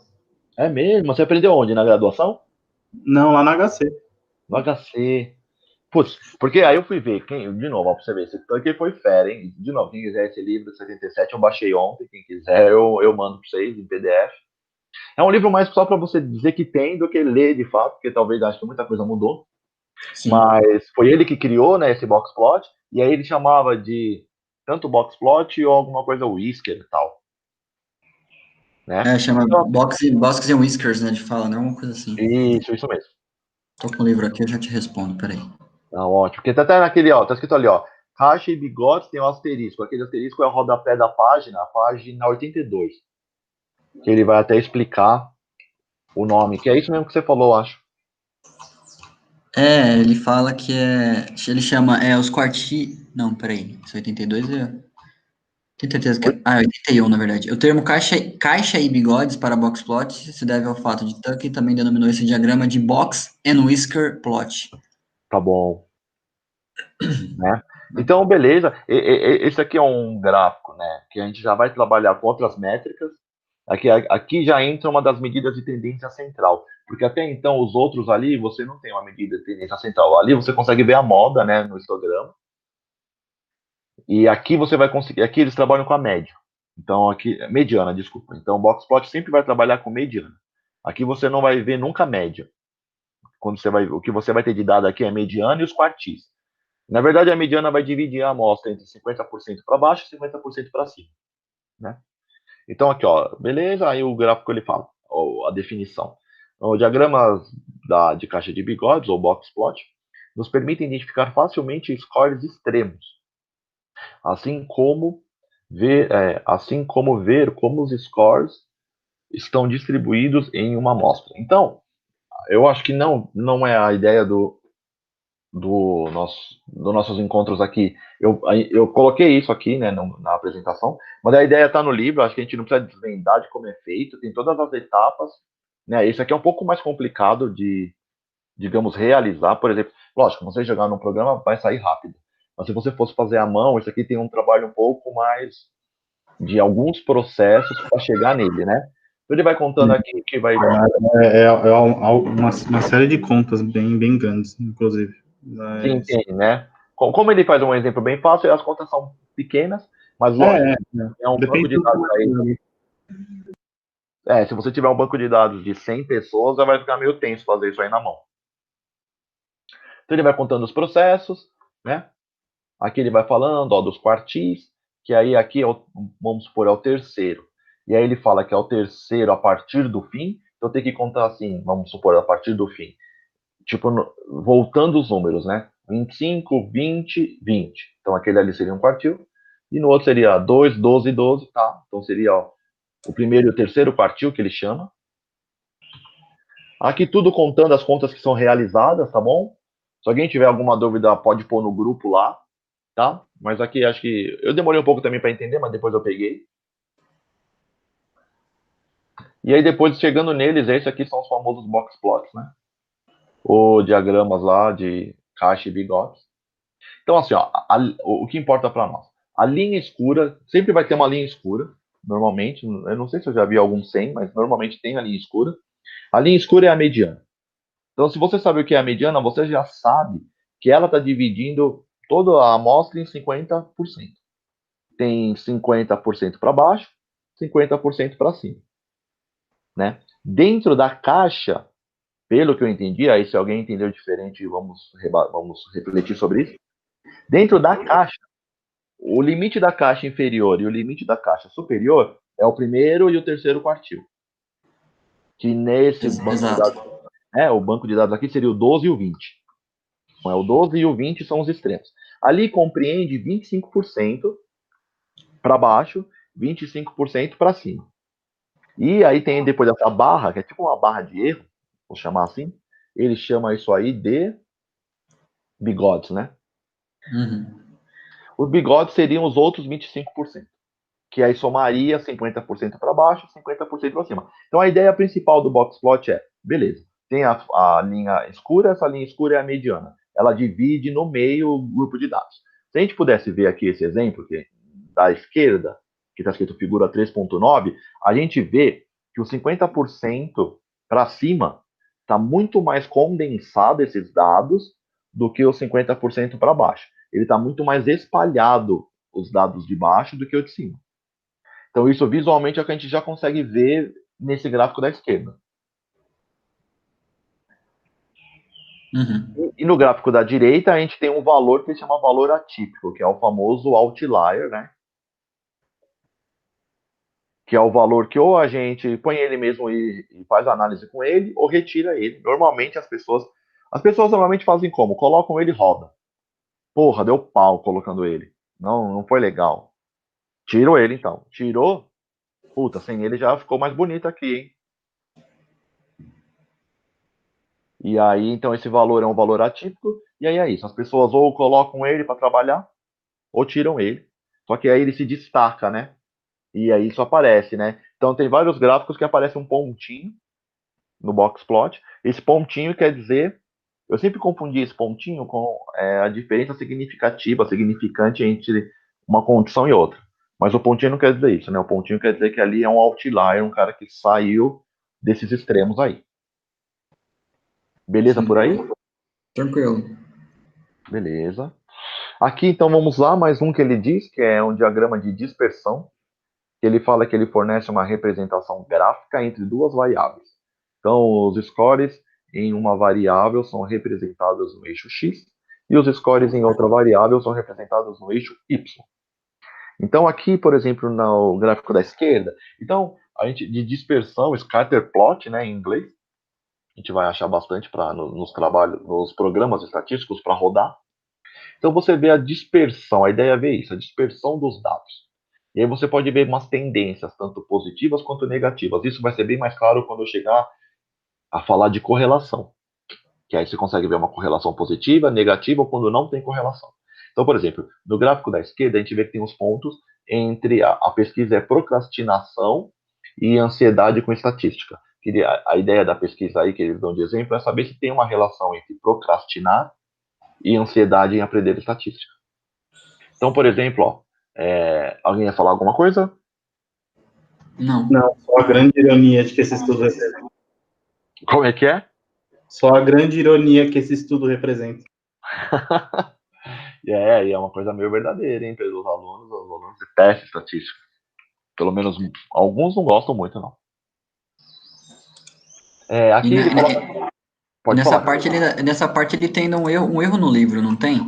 Speaker 2: É mesmo? Você aprendeu onde? Na graduação?
Speaker 4: Não, lá na HC.
Speaker 2: No HC. Putz, porque aí eu fui ver, de novo, ó, pra você ver, esse aqui foi fera, hein? De novo, quem quiser esse livro de 77, eu baixei ontem, quem quiser eu mando pra vocês em PDF. É um livro mais só para você dizer que tem do que ler de fato, porque talvez acho que muita coisa mudou.
Speaker 3: Sim.
Speaker 2: Mas foi ele que criou, né, esse boxplot, e aí ele chamava de tanto boxplot ou alguma coisa Whisker e tal. Né?
Speaker 3: Chama
Speaker 2: Então,
Speaker 3: Boxes and Whiskers, né? De fala, né? Uma coisa assim.
Speaker 2: isso mesmo.
Speaker 3: Tô com o livro aqui, eu já te respondo, peraí.
Speaker 2: Tá ótimo. Porque tá até naquele, ó, tá escrito ali, ó. Caixa e bigodes tem um asterisco. Aquele asterisco é o rodapé da página, a página 82. Que ele vai até explicar o nome, que é isso mesmo que você falou, acho.
Speaker 3: Ele fala que ele chama, os quartis, não, peraí, esse 82 tenho certeza que 81, na verdade. O termo caixa e bigodes para box plot se deve ao fato de Tuckey também denominou esse diagrama de box and whisker plot.
Speaker 2: Tá bom. Né? Então, beleza. Esse aqui é um gráfico, né? Que a gente já vai trabalhar com outras métricas. Aqui já entra uma das medidas de tendência central, porque até então os outros ali você não tem uma medida de tendência central. Ali você consegue ver a moda, né, no histograma, e aqui você vai conseguir. Aqui eles trabalham com a média. Então aqui mediana, desculpa. Então o boxplot sempre vai trabalhar com mediana. Aqui você não vai ver nunca média. Quando você vai, o que você vai ter de dado aqui é mediana e os quartis. Na verdade, a mediana vai dividir a amostra entre 50% para baixo e 50% para cima, né? Então aqui, ó, beleza, aí o gráfico ele fala, ó, a definição. O diagrama de caixa de bigodes, ou box plot, nos permite identificar facilmente scores extremos, assim como ver como os scores estão distribuídos em uma amostra. Então, eu acho que não é a ideia dos nossos encontros aqui. Eu coloquei isso aqui, né, na apresentação, mas a ideia está no livro. Acho que a gente não precisa desvendar de como é feito, tem todas as etapas, né? Esse aqui é um pouco mais complicado de, digamos, realizar. Por exemplo, lógico, você jogar num programa vai sair rápido, mas se você fosse fazer à mão, isso aqui tem um trabalho um pouco mais de alguns processos para chegar nele, né? Então ele vai contando aqui que vai.
Speaker 4: Uma série de contas bem grandes, inclusive.
Speaker 2: Sim,
Speaker 4: Mas...
Speaker 2: tem, né? Como ele faz um exemplo bem fácil, as contas são pequenas, mas lógico, é um banco
Speaker 4: Depende
Speaker 2: de
Speaker 4: do
Speaker 2: dados aí.
Speaker 4: tamanho.
Speaker 2: Se você tiver um banco de dados de 100 pessoas, já vai ficar meio tenso fazer isso aí na mão. Então ele vai contando os processos, né? Aqui ele vai falando, ó, dos quartis, que aí aqui vamos supor, é o terceiro. E aí ele fala que é o terceiro a partir do fim, então tem que contar assim, vamos supor, a partir do fim. Tipo, voltando os números, né? 25, 20, 20. Então aquele ali seria um quartil. E no outro seria 2, 12, 12, tá? Então seria, ó, o primeiro e o terceiro quartil, que ele chama. Aqui tudo contando as contas que são realizadas, tá bom? Se alguém tiver alguma dúvida, pode pôr no grupo lá, tá? Mas aqui acho que eu demorei um pouco também para entender, mas depois eu peguei. E aí depois, chegando neles, esses aqui são os famosos box plots, né? Ou diagramas lá de caixa e bigodes. Então, assim, ó, o que importa para nós? A linha escura, sempre vai ter uma linha escura, normalmente. Eu não sei se eu já vi algum sem, mas normalmente tem a linha escura. A linha escura é a mediana. Então, se você sabe o que é a mediana, você já sabe que ela está dividindo toda a amostra em 50%. Tem 50% para baixo, 50% para cima, né? Dentro da caixa, pelo que eu entendi, aí se alguém entendeu diferente, vamos refletir sobre isso. Dentro da caixa, o limite da caixa inferior e o limite da caixa superior é o primeiro e o terceiro quartil. Que nesse banco de dados, o banco de dados aqui seria o 12 e o 20. Então, o 12 e o 20 são os extremos. Ali compreende 25% para baixo, 25% para cima. E aí tem depois essa barra, que é tipo uma barra de erro, vou chamar assim. Ele chama isso aí de bigodes, né?
Speaker 3: Uhum.
Speaker 2: Os bigodes seriam os outros 25%, que aí somaria 50% para baixo e 50% para cima. Então a ideia principal do box plot é, beleza, tem a linha escura, essa linha escura é a mediana. Ela divide no meio o grupo de dados. Se a gente pudesse ver aqui esse exemplo, que da esquerda, que está escrito figura 3.9, a gente vê que o 50% para cima está muito mais condensado esses dados do que os 50% para baixo. Ele está muito mais espalhado os dados de baixo do que o de cima. Então, isso visualmente é o que a gente já consegue ver nesse gráfico da esquerda.
Speaker 3: Uhum.
Speaker 2: E no gráfico da direita, a gente tem um valor que se chama valor atípico, que é o famoso outlier, né? Que é o valor que ou a gente põe ele mesmo e faz análise com ele, ou retira ele. Normalmente as pessoas normalmente fazem como? Colocam ele e roda. Porra, deu pau colocando ele. Não foi legal. Tirou ele então. Tirou? Puta, sem ele já ficou mais bonito aqui, hein? E aí, então, esse valor é um valor atípico, e aí é isso. As pessoas ou colocam ele para trabalhar, ou tiram ele. Só que aí ele se destaca, né? E aí isso aparece, né? Então tem vários gráficos que aparece um pontinho no box plot. Esse pontinho quer dizer, eu sempre confundi esse pontinho com a diferença significativa, significante entre uma condição e outra. Mas o pontinho não quer dizer isso, né? O pontinho quer dizer que ali é um outlier, um cara que saiu desses extremos aí. Beleza
Speaker 3: Sim.
Speaker 2: por aí?
Speaker 3: Tranquilo.
Speaker 2: Beleza. Aqui, então, vamos lá, mais um que ele diz, que é um diagrama de dispersão. Ele fala que ele fornece uma representação gráfica entre duas variáveis. Então, os scores em uma variável são representados no eixo x, e os scores em outra variável são representados no eixo y. Então, aqui, por exemplo, no gráfico da esquerda, então, a gente, de dispersão, scatter plot, né, em inglês, a gente vai achar bastante nos trabalhos, nos programas estatísticos para rodar. Então, você vê a dispersão, a ideia é ver isso, a dispersão dos dados. E aí você pode ver umas tendências, tanto positivas quanto negativas. Isso vai ser bem mais claro quando eu chegar a falar de correlação. Que aí você consegue ver uma correlação positiva, negativa, ou quando não tem correlação. Então, por exemplo, no gráfico da esquerda, a gente vê que tem uns pontos entre a pesquisa é procrastinação e ansiedade com estatística. A ideia da pesquisa aí que eles dão de exemplo é saber se tem uma relação entre procrastinar e ansiedade em aprender estatística. Então, por exemplo, ó, alguém ia falar alguma coisa?
Speaker 3: Não.
Speaker 4: Não, só a grande ironia de que esse estudo representa.
Speaker 2: Como é que é?
Speaker 4: Só a grande ironia que esse estudo representa.
Speaker 2: E é uma coisa meio verdadeira, hein, pelos alunos, os alunos detestam estatística. Pelo menos alguns não gostam muito, não. Aqui ele coloca... Pode
Speaker 3: nessa
Speaker 2: falar.
Speaker 3: parte ele tem um erro no livro, não tem?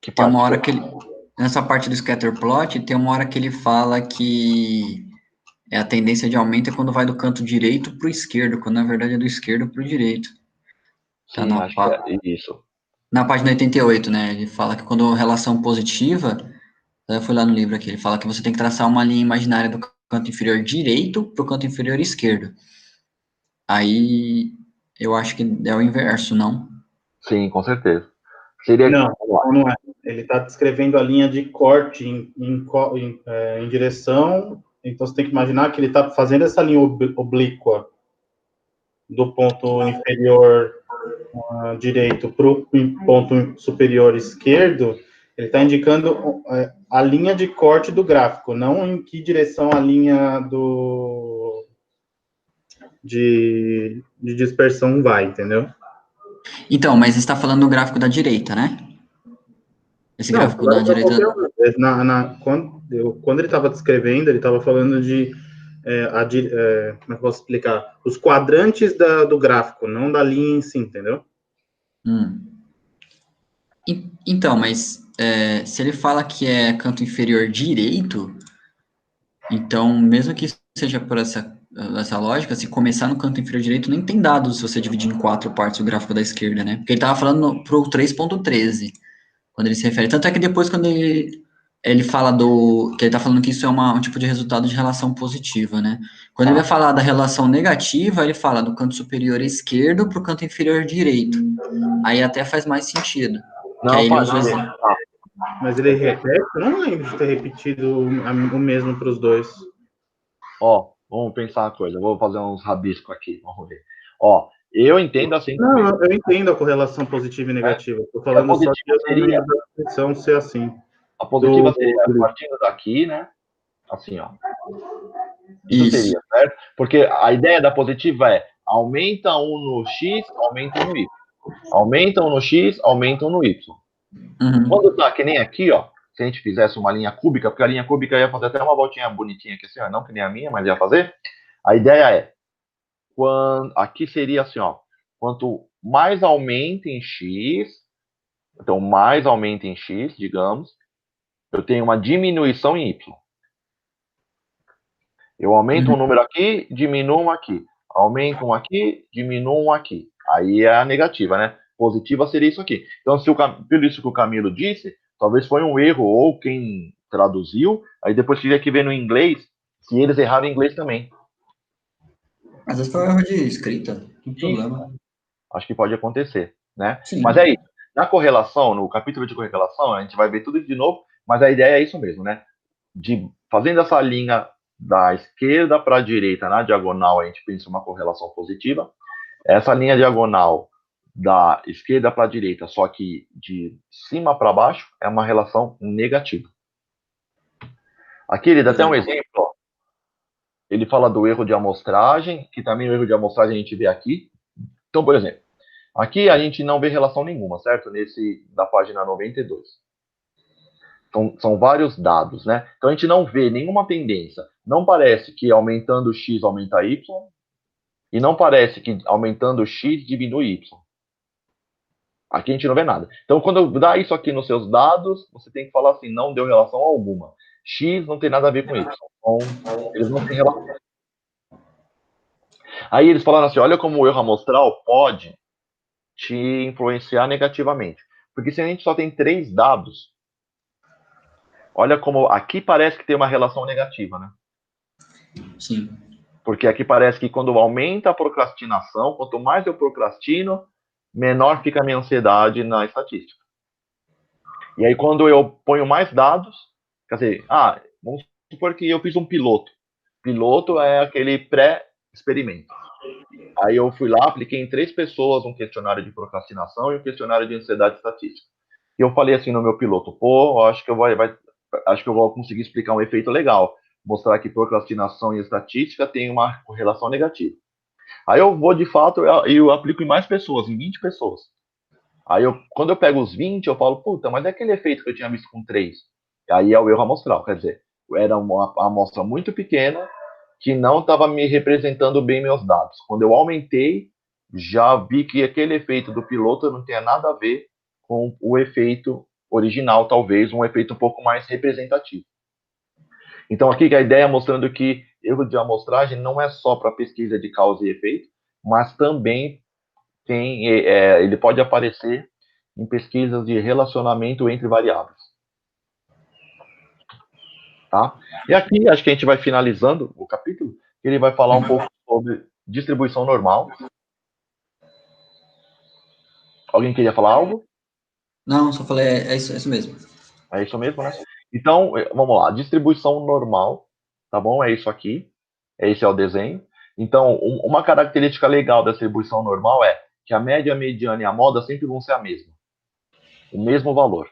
Speaker 2: Que
Speaker 3: Tem
Speaker 2: parte?
Speaker 3: uma hora que ele, nessa parte do scatter plot, tem uma hora que ele fala que a tendência de aumento é quando vai do canto direito para o esquerdo, quando na verdade é do esquerdo para o direito. Tá
Speaker 2: Sim, acho que é isso.
Speaker 3: na página 88, né? Ele fala que quando relação positiva, eu fui lá no livro aqui, ele fala que você tem que traçar uma linha imaginária do canto inferior direito para o canto inferior esquerdo. Aí eu acho que é o inverso, não?
Speaker 2: Sim, com certeza. Seria...
Speaker 4: Não é. Ele está descrevendo a linha de corte em direção, então você tem que imaginar que ele está fazendo essa linha oblíqua do ponto inferior direito para o ponto superior esquerdo, ele está indicando a linha de corte do gráfico, não em que direção a linha de dispersão vai, entendeu?
Speaker 3: Então, mas está falando do gráfico da direita, né? Esse gráfico da direita...
Speaker 4: Quando ele estava descrevendo, ele estava falando de como é que eu posso explicar? Os quadrantes do gráfico, não da linha em si, entendeu?
Speaker 3: Então, mas se ele fala que é canto inferior direito, então, mesmo que seja por essa lógica, se começar no canto inferior direito, nem tem dados se você dividir em 4 partes o gráfico da esquerda, né? Porque ele estava falando pro 3.13, quando ele se refere. Tanto é que depois, quando ele fala que ele tá falando que isso é um tipo de resultado de relação positiva, né? Quando ele vai falar da relação negativa, ele fala do canto superior esquerdo pro canto inferior direito. Aí até faz mais sentido.
Speaker 2: Não,
Speaker 3: que aí ele
Speaker 2: faz,
Speaker 3: usa o exemplo.
Speaker 4: Mas ele repete? Eu não lembro de ter repetido o mesmo para os dois.
Speaker 2: Ó, vamos pensar uma coisa. Eu vou fazer uns rabiscos aqui. Vamos ver. Ó, eu entendo assim.
Speaker 4: Não, eu entendo a correlação positiva e negativa. Estou falando só de no meio da descrição ser assim.
Speaker 2: A positiva seria partindo daqui, né? Assim, ó. Isso seria, certo? Porque a ideia da positiva é aumenta um no X, aumenta um no Y. Aumenta um no X, aumenta um no Y. Quando tá que nem aqui, ó, se a gente fizesse uma linha cúbica, porque a linha cúbica ia fazer até uma voltinha bonitinha aqui assim, ó, não que nem a minha, mas ia fazer. A ideia é, aqui seria assim, ó, quanto mais aumenta em X, então mais aumenta em X, digamos, eu tenho uma diminuição em Y. Eu aumento um número aqui, diminuo um aqui. Aumento um aqui, diminuo um aqui. Aí é a negativa, né? Positiva seria isso aqui. Então, pelo isso que o Camilo disse, talvez foi um erro, ou quem traduziu, aí depois tiver que ver no inglês, se eles erraram em inglês também.
Speaker 3: Às vezes foi um erro de escrita, não tem problema.
Speaker 2: Acho que pode acontecer, né?
Speaker 3: Sim.
Speaker 2: Mas é isso. Na correlação, no capítulo de correlação, a gente vai ver tudo isso de novo, mas a ideia é isso mesmo, né? Fazendo essa linha da esquerda para a direita na diagonal, a gente pensa uma correlação positiva. Essa linha diagonal da esquerda para a direita, só que de cima para baixo, é uma relação negativa. Aqui ele dá até um exemplo, ó. Ele fala do erro de amostragem, que também o erro de amostragem a gente vê aqui. Então, por exemplo, aqui a gente não vê relação nenhuma, certo? Nesse da página 92. São vários dados, né? Então a gente não vê nenhuma tendência. Não parece que aumentando x aumenta y, e não parece que aumentando x diminui y. Aqui a gente não vê nada. Então, quando dá isso aqui nos seus dados, você tem que falar assim, não deu relação alguma. X não tem nada a ver com Y. Então, eles não têm relação. Aí eles falaram assim, olha como o erro amostral pode te influenciar negativamente. Porque se a gente só tem 3 dados, olha como aqui parece que tem uma relação negativa, né?
Speaker 3: Sim.
Speaker 2: Porque aqui parece que quando aumenta a procrastinação, quanto mais eu procrastino, menor fica a minha ansiedade na estatística. E aí, quando eu ponho mais dados, quer dizer, vamos supor que eu fiz um piloto. Piloto é aquele pré-experimento. Aí eu fui lá, apliquei em 3 pessoas um questionário de procrastinação e um questionário de ansiedade estatística. E eu falei assim no meu piloto, acho que eu vou conseguir explicar um efeito legal. Mostrar que procrastinação e estatística têm uma correlação negativa. Aí eu vou, de fato, eu aplico em mais pessoas, em 20 pessoas. Aí, quando eu pego os 20, eu falo, puta, mas é aquele efeito que eu tinha visto com 3. Aí é o erro amostral, quer dizer, era uma amostra muito pequena que não estava me representando bem meus dados. Quando eu aumentei, já vi que aquele efeito do piloto não tinha nada a ver com o efeito original, talvez, um efeito um pouco mais representativo. Então, aqui a ideia é mostrando que erro de amostragem não é só para pesquisa de causa e efeito, mas também ele pode aparecer em pesquisas de relacionamento entre variáveis. Tá? E aqui, acho que a gente vai finalizando o capítulo, ele vai falar um pouco sobre distribuição normal. Alguém queria falar algo?
Speaker 3: Não, só falei, é isso mesmo.
Speaker 2: É isso mesmo, né? Então, vamos lá, distribuição normal, tá bom? É isso aqui, esse é o desenho. Então, uma característica legal da distribuição normal é que a média, a mediana e a moda sempre vão ser a mesma, o mesmo valor.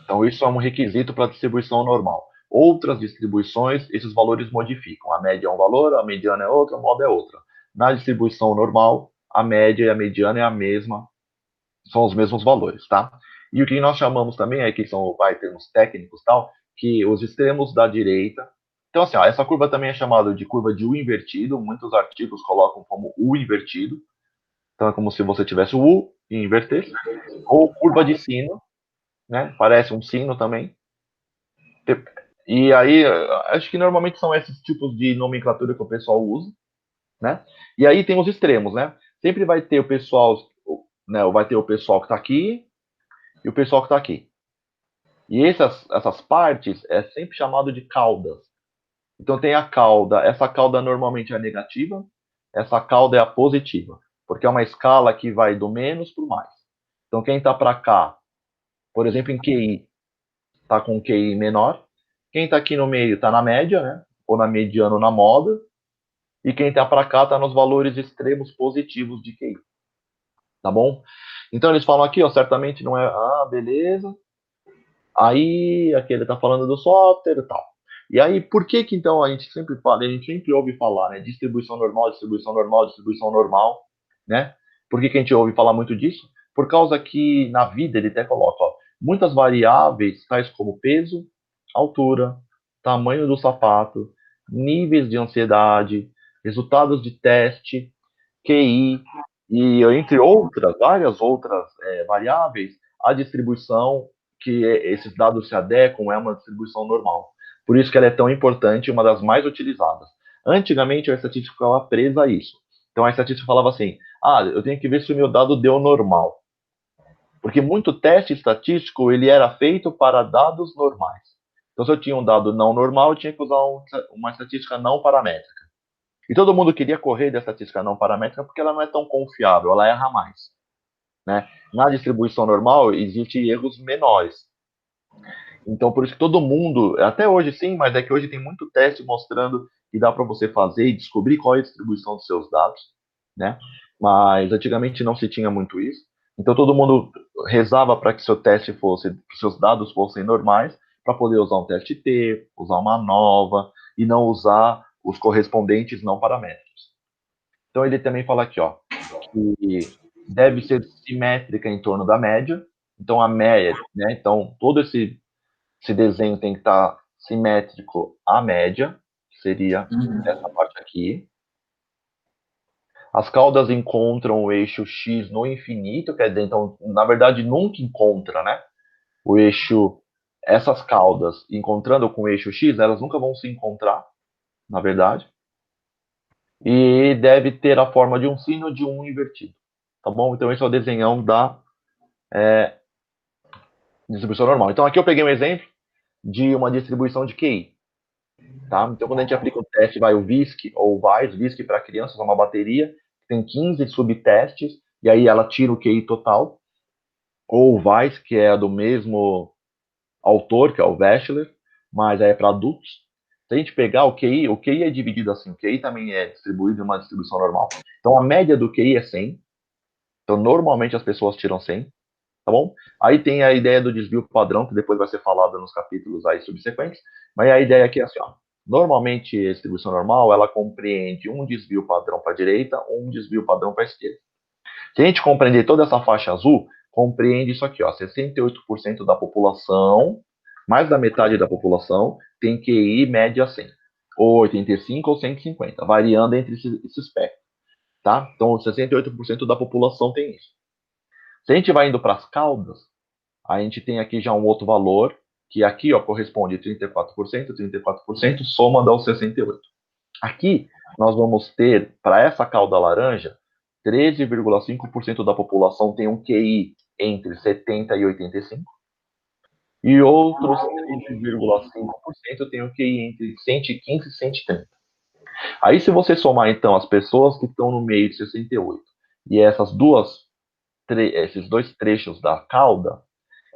Speaker 2: Então, isso é um requisito para a distribuição normal. Outras distribuições, esses valores modificam. A média é um valor, a mediana é outra, a moda é outra. Na distribuição normal, a média e a mediana é a mesma, são os mesmos valores, tá? E o que nós chamamos também é que vai termos técnicos tal, que os extremos da direita. Então, assim, essa curva também é chamada de curva de U invertido. Muitos artigos colocam como U invertido. Então, é como se você tivesse o U e invertesse. Ou curva de sino, né? Parece um sino também. E aí, acho que normalmente são esses tipos de nomenclatura que o pessoal usa, né? E aí tem os extremos, né? Sempre vai ter o pessoal, né? Vai ter o pessoal que está aqui e o pessoal que está aqui. E essas partes é sempre chamado de caudas. Então tem a cauda, essa cauda normalmente é a negativa, essa cauda é a positiva, porque é uma escala que vai do menos para o mais. Então quem está para cá, por exemplo, em QI, está com QI menor. Quem está aqui no meio está na média, né? Ou na mediana ou na moda. E quem está para cá está nos valores extremos positivos de QI. Tá bom? Então eles falam aqui, ó, certamente não é. Beleza. Aí aqui ele está falando do software e tal. E aí, por que então a gente sempre fala, a gente sempre ouve falar, né? Distribuição normal, distribuição normal, distribuição normal, né? Por que a gente ouve falar muito disso? Por causa que na vida ele até coloca, ó, muitas variáveis, tais como peso, altura, tamanho do sapato, níveis de ansiedade, resultados de teste, QI, e entre outras, várias outras variáveis, a distribuição que esses dados se adequam é uma distribuição normal. Por isso que ela é tão importante e uma das mais utilizadas. Antigamente, a estatística ficava presa a isso. Então, a estatística falava assim, eu tenho que ver se o meu dado deu normal. Porque muito teste estatístico, ele era feito para dados normais. Então, se eu tinha um dado não normal, eu tinha que usar uma estatística não paramétrica. E todo mundo queria correr da estatística não paramétrica porque ela não é tão confiável, ela erra mais. Né? Na distribuição normal, existem erros menores. Então, por isso que todo mundo, até hoje sim, mas é que hoje tem muito teste mostrando que dá para você fazer e descobrir qual é a distribuição dos seus dados, né? Mas antigamente não se tinha muito isso. Então, todo mundo rezava para que seu teste fosse, que seus dados fossem normais, para poder usar um teste T, usar uma nova e não usar os correspondentes não paramétricos. Então ele também fala aqui, ó, que deve ser simétrica em torno da média. Então a média, né? Então todo esse desenho tem que estar simétrico à média, que seria essa parte aqui. As caudas encontram o eixo X no infinito, quer dizer, então, na verdade, nunca encontra, né? O eixo, essas caudas encontrando com o eixo X, elas nunca vão se encontrar, na verdade. E deve ter a forma de um sino de um invertido, tá bom? Então, esse é o desenhão da distribuição normal. Então, aqui eu peguei um exemplo de uma distribuição de QI. Tá? Então, quando a gente aplica o teste, vai o VISC ou o VAIS, VISC para crianças, é uma bateria, tem 15 subtestes, e aí ela tira o QI total, ou o VAIS, que é do mesmo autor, que é o Wechsler, mas aí é para adultos. Se a gente pegar o QI é dividido assim, o QI também é distribuído em uma distribuição normal. Então, a média do QI é 100, então normalmente as pessoas tiram 100, tá bom? Aí tem a ideia do desvio padrão, que depois vai ser falado nos capítulos aí subsequentes, mas a ideia aqui é assim, ó. Normalmente, a distribuição normal, ela compreende um desvio padrão para a direita ou um desvio padrão para a esquerda. Se a gente compreender toda essa faixa azul, compreende isso aqui, ó, 68% da população, mais da metade da população, tem QI média 100, ou 85 ou 150, variando entre esse espectro, tá? Então, 68% da população tem isso. Se a gente vai indo para as caudas, a gente tem aqui já um outro valor, que aqui ó, corresponde a 34%, soma dá o 68%. Aqui, nós vamos ter, para essa cauda laranja, 13,5% da população tem um QI entre 70 e 85, e outros 13,5% tem um QI entre 115 e 130. Aí, se você somar, então, as pessoas que estão no meio de 68 e esses dois trechos da cauda,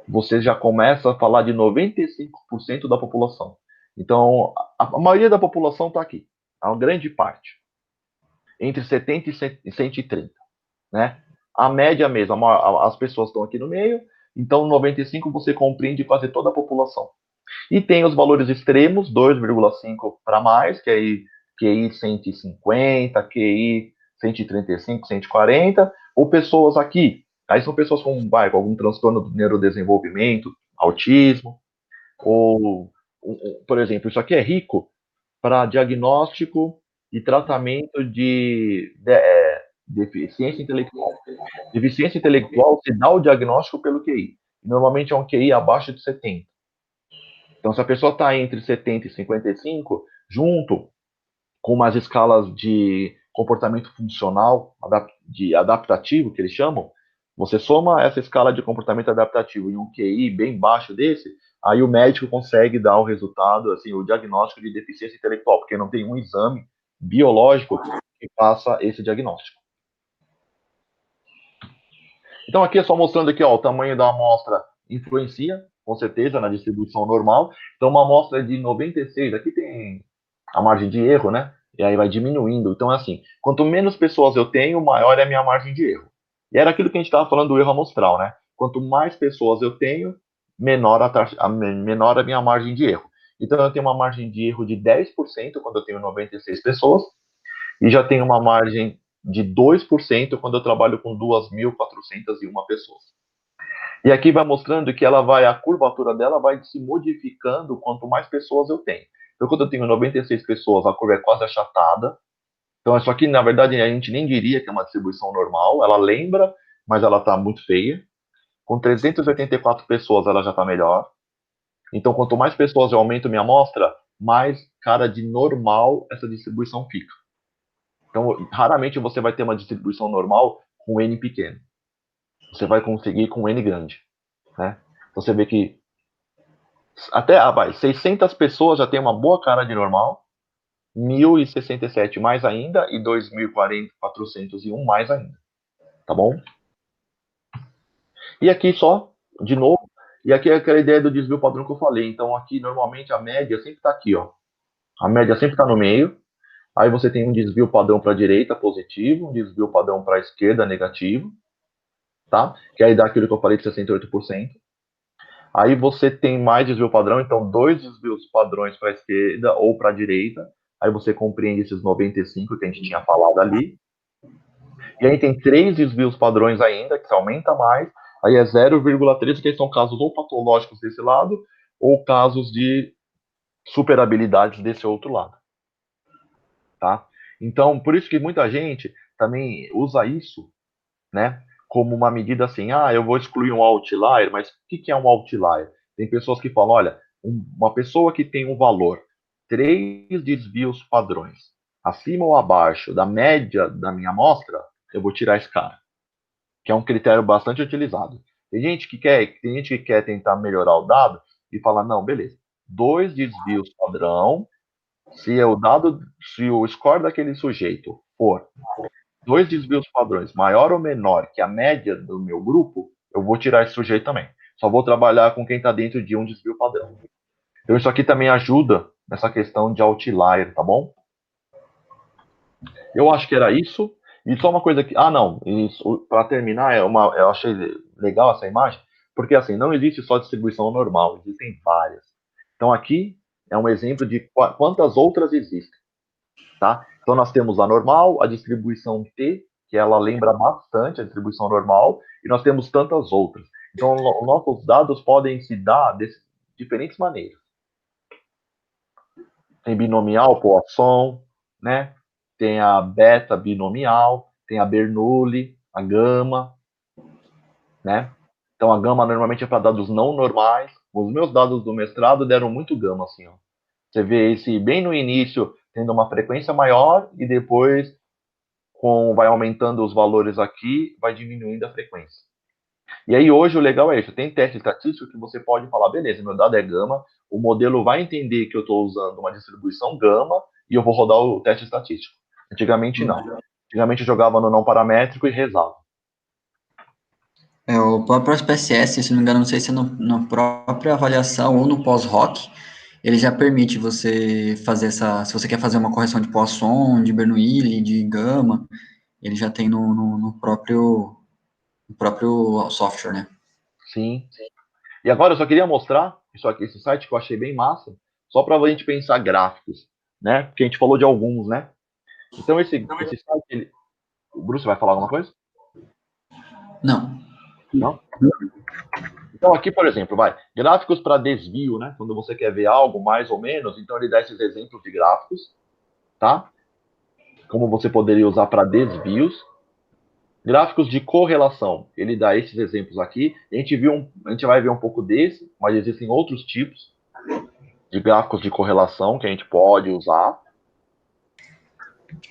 Speaker 2: você já começa a falar de 95% da população. Então, a maioria da população está aqui, a grande parte, entre 70 e 130, né? A média mesmo, as pessoas estão aqui no meio, então 95 você compreende quase toda a população. E tem os valores extremos, 2,5 para mais, que aí QI 150, QI 135, 140, ou pessoas aqui, aí são pessoas com algum transtorno do neurodesenvolvimento, autismo, ou, por exemplo, isso aqui é rico para diagnóstico e tratamento de deficiência intelectual. Deficiência intelectual se dá o diagnóstico pelo QI. Normalmente é um QI abaixo de 70. Então, se a pessoa está entre 70 e 55, junto com umas escalas de comportamento funcional, adaptativo, que eles chamam, você soma essa escala de comportamento adaptativo em um QI bem baixo desse, aí o médico consegue dar o resultado, assim, o diagnóstico de deficiência intelectual, porque não tem um exame biológico que faça esse diagnóstico. Então, aqui é só mostrando aqui, ó, o tamanho da amostra influencia, com certeza, na distribuição normal. Então, uma amostra de 96, aqui tem a margem de erro, né? E aí vai diminuindo. Então, é assim, quanto menos pessoas eu tenho, maior é a minha margem de erro. E era aquilo que a gente estava falando do erro amostral, né? Quanto mais pessoas eu tenho, menor a minha margem de erro. Então, eu tenho uma margem de erro de 10% quando eu tenho 96 pessoas, e já tenho uma margem de 2% quando eu trabalho com 2.401 pessoas. E aqui vai mostrando que a curvatura dela vai se modificando quanto mais pessoas eu tenho. Então, quando eu tenho 96 pessoas, a curva é quase achatada. Então, isso aqui, na verdade, a gente nem diria que é uma distribuição normal. Ela lembra, mas ela está muito feia. Com 384 pessoas, ela já está melhor. Então, quanto mais pessoas eu aumento minha amostra, mais cara de normal essa distribuição fica. Então, raramente você vai ter uma distribuição normal com N pequeno. Você vai conseguir com N grande, né? Então, você vê que até 600 pessoas já tem uma boa cara de normal, 1.067 mais ainda e 2.401 mais ainda, tá bom? E aqui só, de novo, e aqui é aquela ideia do desvio padrão que eu falei. Então, aqui, normalmente, a média sempre está aqui, ó. A média sempre está no meio. Aí você tem um desvio padrão para a direita, positivo, um desvio padrão para a esquerda, negativo, tá? Que aí dá aquilo que eu falei de 68%. Aí você tem mais desvio padrão, então 2 desvios padrões para a esquerda ou para a direita. Aí você compreende esses 95 que a gente tinha falado ali. E aí tem 3 desvios padrões ainda, que aumenta mais. Aí é 0,3, que são casos ou patológicos desse lado, ou casos de superabilidades desse outro lado. Tá? Então, por isso que muita gente também usa isso, né, como uma medida assim, eu vou excluir um outlier, mas o que é um outlier? Tem pessoas que falam, olha, uma pessoa que tem um valor, 3 desvios padrões, acima ou abaixo da média da minha amostra, eu vou tirar esse cara, que é um critério bastante utilizado. Tem gente que quer tentar melhorar o dado e fala, não, beleza, 2 desvios padrão, se o score daquele sujeito for 2 desvios padrões maior ou menor que a média do meu grupo, eu vou tirar esse sujeito também. Só vou trabalhar com quem está dentro de um desvio padrão. Então isso aqui também ajuda nessa questão de outlier, tá bom? Eu acho que era isso. E só uma coisa que... não. Para terminar, eu achei legal essa imagem, porque assim, não existe só distribuição normal, existem várias. Então aqui é um exemplo de quantas outras existem. Tá? Então nós temos a normal, a distribuição T, que ela lembra bastante a distribuição normal, e nós temos tantas outras. Então nossos dados podem se dar de diferentes maneiras. Tem binomial, Poisson, né? Tem a beta binomial, tem a Bernoulli, a gama, né? Então a gama normalmente é para dados não normais. Os meus dados do mestrado deram muito gama, assim, ó. Você vê esse bem no início tendo uma frequência maior e depois vai aumentando os valores aqui, vai diminuindo a frequência. E aí hoje o legal é isso, tem teste estatístico que você pode falar, beleza, meu dado é gama, o modelo vai entender que eu estou usando uma distribuição gama e eu vou rodar o teste estatístico. Antigamente não. Antigamente eu jogava no não paramétrico e rezava.
Speaker 3: O próprio SPSS, se não me engano, não sei se é na própria avaliação ou no pós-hoc, ele já permite você fazer se você quer fazer uma correção de Poisson, de Bernoulli, de Gama, ele já tem no próprio software, né?
Speaker 2: Sim. E agora eu só queria mostrar isso aqui, esse site que eu achei bem massa, só para a gente pensar gráficos, né? Porque a gente falou de alguns, né? Então esse site, o Bruce vai falar alguma coisa?
Speaker 3: Não.
Speaker 2: Não? Então aqui, por exemplo, gráficos para desvio, né? Quando você quer ver algo mais ou menos, então ele dá esses exemplos de gráficos, tá? Como você poderia usar para desvios. Gráficos de correlação, ele dá esses exemplos aqui. A gente vai ver um pouco desse, mas existem outros tipos de gráficos de correlação que a gente pode usar.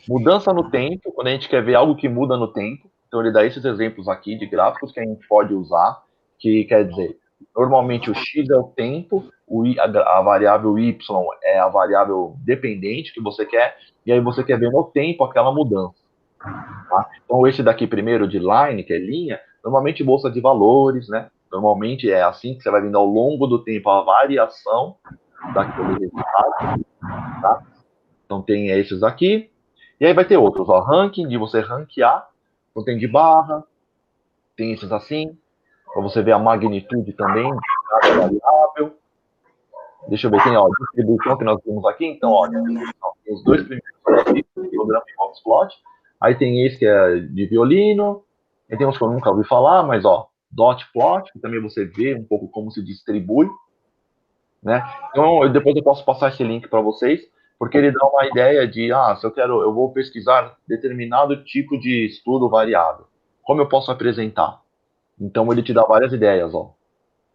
Speaker 2: Mudança no tempo, quando a gente quer ver algo que muda no tempo, então ele dá esses exemplos aqui de gráficos que a gente pode usar, que quer dizer, normalmente o x é o tempo, a variável y é a variável dependente que você quer, e aí você quer ver no tempo aquela mudança. Tá? Então esse daqui primeiro de line, que é linha, normalmente bolsa de valores, né? Normalmente é assim que você vai vendo ao longo do tempo a variação daquele resultado, tá? Então tem esses aqui. E aí vai ter outros, ó, ranking, de você ranquear. Então tem de barra, tem esses assim, para você ver a magnitude também de cada variável. Deixa eu ver, tem, ó, distribuição que nós vimos aqui. Então, ó, distribuição, tem os dois primeiros aqui, programa de Foxplot. Aí tem esse que é de violino. E tem uns que eu nunca ouvi falar, mas, ó, dot plot, que também você vê um pouco como se distribui, né? Então, depois eu posso passar esse link para vocês, porque ele dá uma ideia de, se eu vou pesquisar determinado tipo de estudo variável, como eu posso apresentar? Então, ele te dá várias ideias, ó,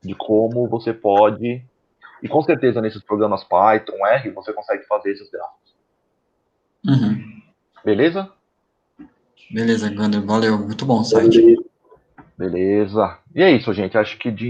Speaker 2: de como você pode, e com certeza nesses programas Python, R, você consegue fazer esses gráficos.
Speaker 3: Uhum.
Speaker 2: Beleza?
Speaker 3: Beleza, Gander, valeu, muito bom o site.
Speaker 2: Beleza. E é isso, gente, acho que de